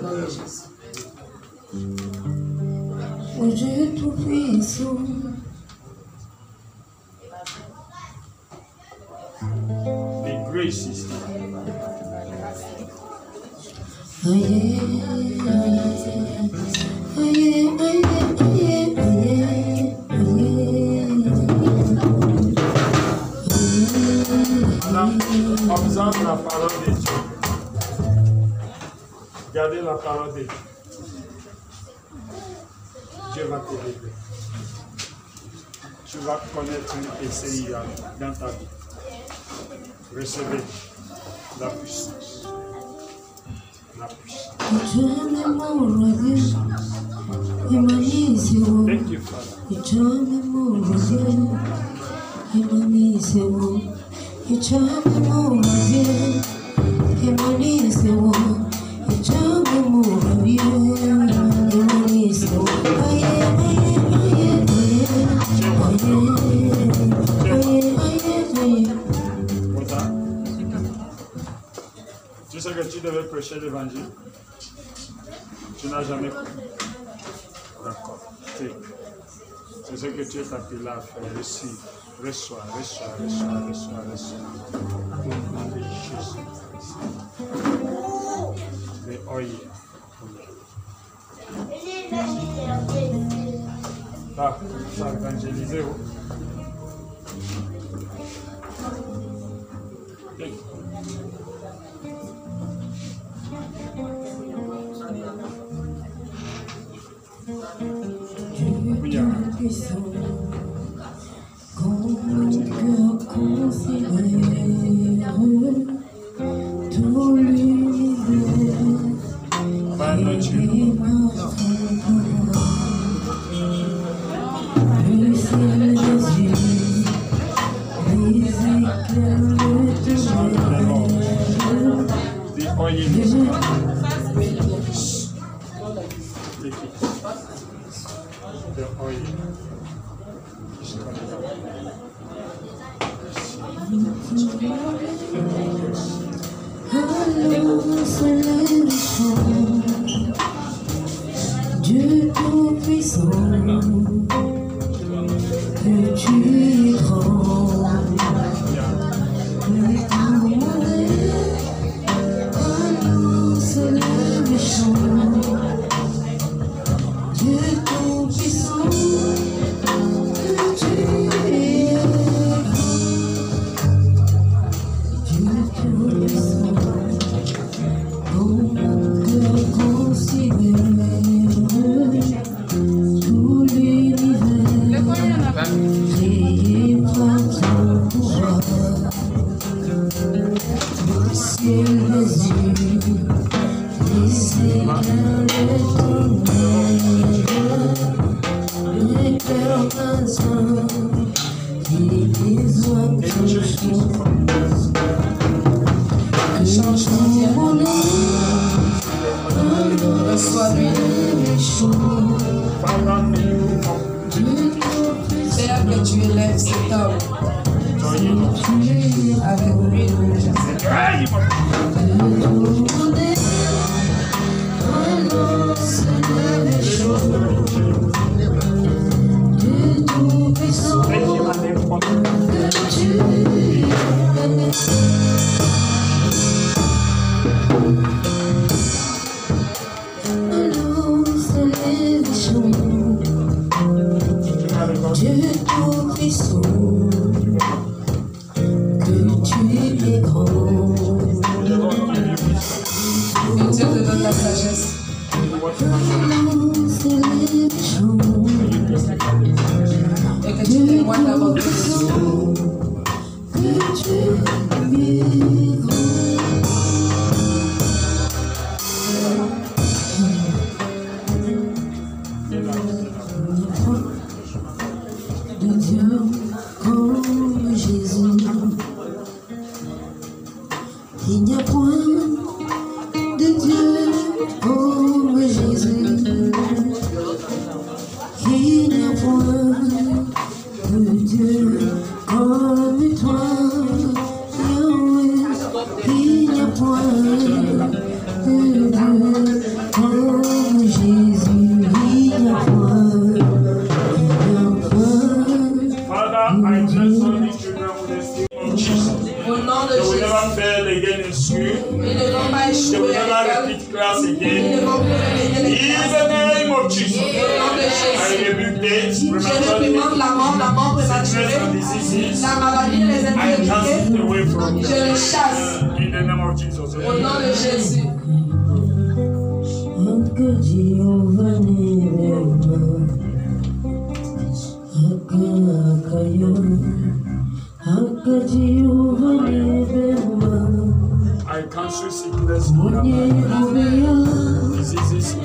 Dans le Jésus. Au Dieu tout-puissant, the grace is observe la parole de Dieu. Gardez la parole de Dieu. Dieu va te révéler. Tu vas connaître un PCIA dans ta vie. Recevez la puissance. La puissance. Thank you, Tu sais que tu devais prêcher l'évangile. Tu n'as jamais cru. D'accord. C'est ce que tu es appelé à faire. Reçois. Au nom de Jésus. The oil. Ça a évangélisé. Tout l'univers Dieu Tout-Puissant, que tu es grand, le tout annonce le méchant. Dieu Tout-Puissant, que tu es grand, Dieu Tout-Puissant, mon cœur considère tout l'univers créé par ton pouvoir. Le ciel, les yeux, les éclairs, les tonnerres, les cœurs pincants qui déçoivent ton chant. Que mon nom reçois-lui. Père, que tu élèves cet homme avec lui. Dieu Tout-Puissant, que tu es grand. Que Dieu te donne la sagesse. Et que tu témoignes la bonté de Dieu. Que tu es grand. De Dieu comme Jésus, il n'y a point de Dieu comme Jésus, il n'y a point de Dieu comme toi, Yahweh, il n'y a point de Dieu comme Jésus, il n'y a point. I just want these children with the name of Jesus. Au nom de They will Jésus. never fail again in school. Ils ne vont pas They will échouer à never l'école. repeat class Ils again. ne vont plus répéter les In classes. the name of Jesus. Au nom de I Jésus. rebuke death, Je réprimande la mort sickness prématurée, and diseases. la maladie et les I cast infirmités. it away from Je them. les chasse. In the name of Jesus. Au nom de Jésus. Que Jehovah I cancel sickness, diseases.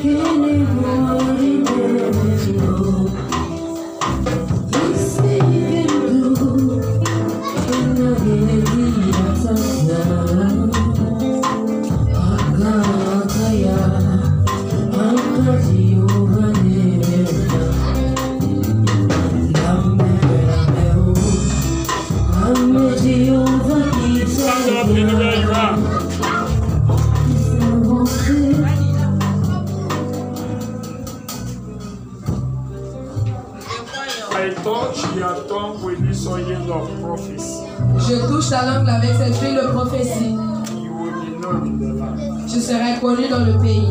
Stand up anywhere you are. I touch your tongue with this oil of prophecy. Je touche ta langue avec cette huile de prophétie. You will be known in the land. Tu seras connu dans le pays.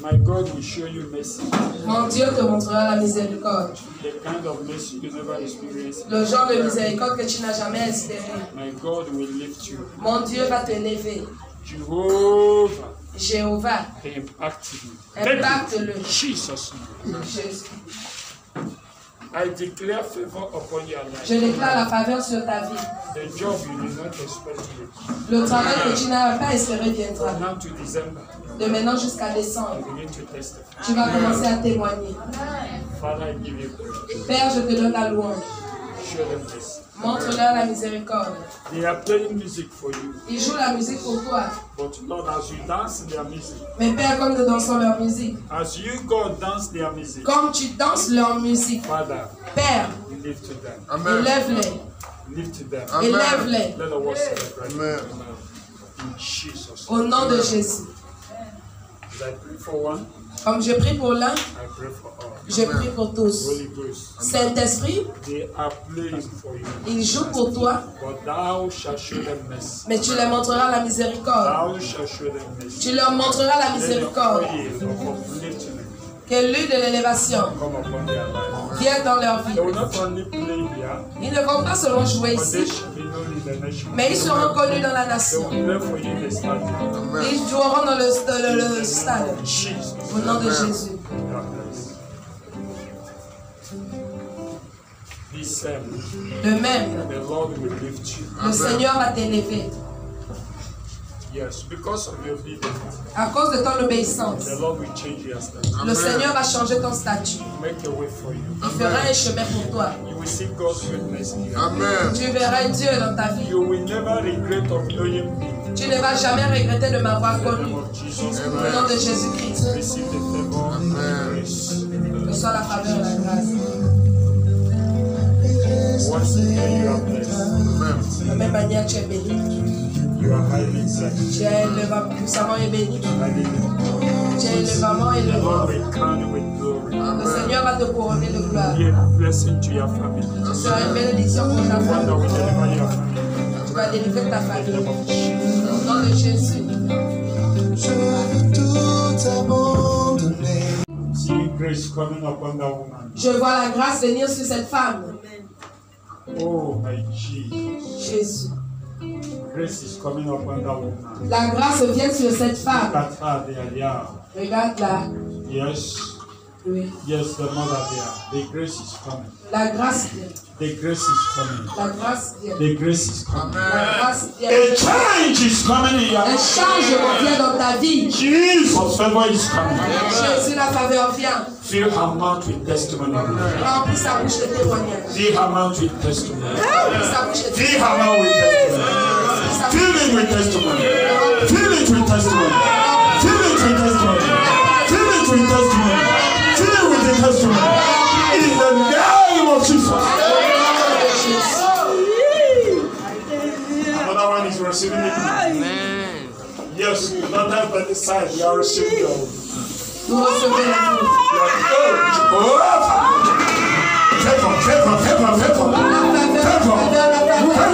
My God will show you mercy. Mon Dieu te montrera la miséricorde. The kind of mercy you never experienced. Le genre de miséricorde que tu n'as jamais espéré. My God will lift you. Mon Dieu va te lever. Jehovah. Jéhovah. Impacte-le. Jesus. Jésus. I declare favor upon your life. Je déclare la faveur sur ta vie. The job you did not expect. Le travail que tu n'as pas espéré viendra. Now to December. De maintenant jusqu'à décembre. You begin to testify. Tu vas commencer à témoigner. Father, I give you praise. Père, je te donne la louange. Show them this. Montre-leur la miséricorde. They are playing music for you. Ils jouent la musique pour toi. But Lord, as you dance their music. Mais Père, comme nous dansons leur musique. As you God dance their music. Comme tu danses leur musique. Father. Père. Lift them. Élève-les. Lift them. Élève-les. Let the word celebrate. Amen. In Jesus. Au nom de Jésus. As I pray for one. Comme je prie pour l'un, I pray for all. je prie pour tous. Saint-Esprit, ils jouent pour toi, mais tu leur montreras la miséricorde. Tu leur montreras la miséricorde. Que l'huile de l'élévation vienne dans leur vie. Ils ne vont pas seulement jouer ici, mais ils seront connus dans la nation. Ils joueront dans le stade. Au nom de Jésus. De même, le Seigneur va t'élever. Yes, because of your obedience. À cause de ton obéissance, The Lord will change your status. le Seigneur va changer ton statut. Make a way for you. Il fera un chemin pour toi. You will see God's goodness in you. Amen. Tu verras Dieu dans ta vie. You will never regret of knowing me. Tu ne vas jamais regretter de m'avoir connu. Of Jesus. Au nom de Jésus-Christ. Receive the favor and grace. Reçois la faveur et la grâce. Once again, you are blessed. De la même manière, tu es béni. You are highly blessed. Tu es puissamment et béni. Hallelujah. Tu es élevamment et The Lord le will crown you with glory. Le Seigneur va te couronner de gloire. Be a blessing to your family. Tu seras une bénédiction pour ta Father, famille. we deliver your family. Tu vas délivrer ta famille. Au nom de Jésus. See grace coming upon that woman. Je vois la grâce venir sur cette femme. Oh my Jesus. Jésus. Grace is coming upon that woman. La grâce vient sur cette femme. Look at her there. Regarde-la. Yes. Oui. Yes, the mother there. The grace is coming. La grâce vient. The grace is coming. La grâce vient. The grace is coming. La grâce vient. A change is coming in your Un life. changement vient dans ta vie. Jesus' favor is coming. Jésus, la faveur vient. Fill her mouth with testimony. Remplis sa bouche de témoignage. Fill her mouth with testimony. Remplis sa bouche de Fill her mouth with testimony. Fill it with testimony. Fill it with testimony. Fill it with testimony. Fill it with testimony. Fill it with the testimony. In the name of Jesus. Another one is receiving it. Amen. Yes, not that by the side. You are receiving your own. Nous recevons la vie. Favor, favor, favor, favor. La faveur, la faveur,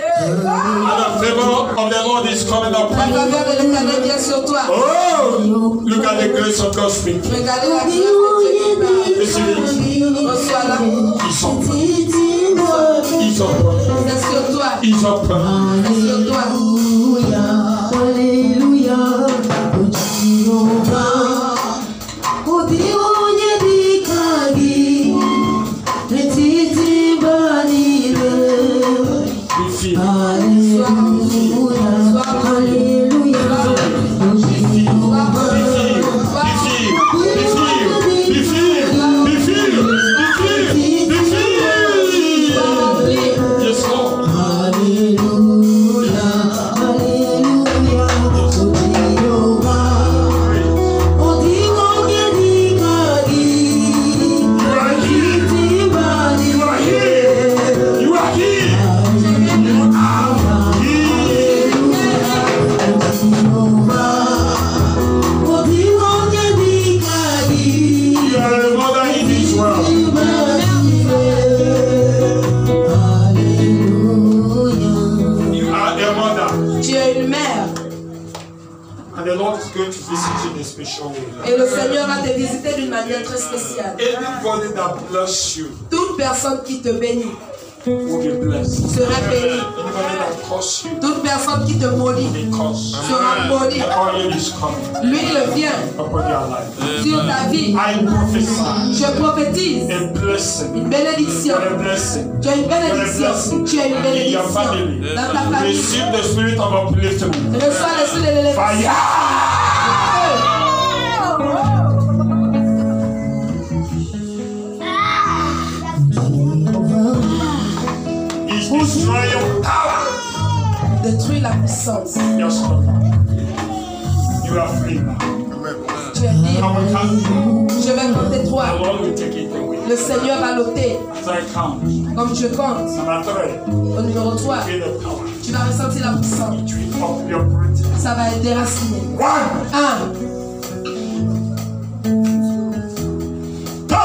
and the favor of the Lord is coming upon la you. faveur de l'Éternel vient sur toi. Oh, look at the grace of God speaking. Regardez la grâce de Dieu. Reçois-la. He's upon. C'est sur toi. He's upon. C'est sur toi. Alléluia. Yes, Lord. special way. Et le Seigneur va te visiter d'une manière très spéciale. Anybody that bless you Toute personne qui te bénit will be blessed. sera bénie. Anybody that curse you Toute personne qui te maudit will be cursed. sera maudit. The oil is coming L'huile vient upon your life. sur ta vie. I prophesy Je prophétise a blessing. une bénédiction. You're a blessing. Tu as une bénédiction. Tu as une In your bénédiction. family. Dans ta famille. Receive the spirit of upliftment. Reçois l'esprit de l'élévation. Fire. Is destroy your power. Détruis la puissance. You're strong. You are free now. Tu es libre. I will count you. Je vais compter The 3. Lord will take it away. Le Seigneur va l'ôter. As I count. Comme je compte. Number 3. Au numéro 3, Feel the power. tu vas ressentir la puissance. It will up your breathing. Ça va être déraciné. 1, 1, 2, 3.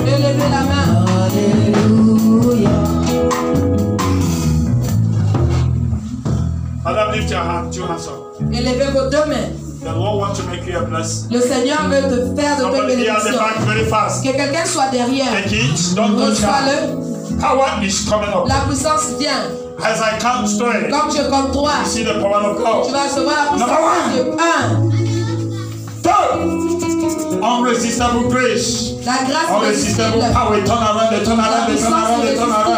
Élevez la main. Madam, lift your hand, 2 hands up. Élevez vos 2 mains. The Lord wants to make you a blessing. Le Seigneur veut te faire de Somebody here at the bénédiction. back very fast. Que quelqu'un soit derrière. Take it, don't touch her. Reçois-le. Power is coming up. La puissance vient. As I count 3, Comme je compte 3, you see the power of tu God. vas recevoir la Number puissance de 1. 2, unresistible grace. La grâce Unresistible irrésistible. power. Turn around, turn around, turn around, turn around.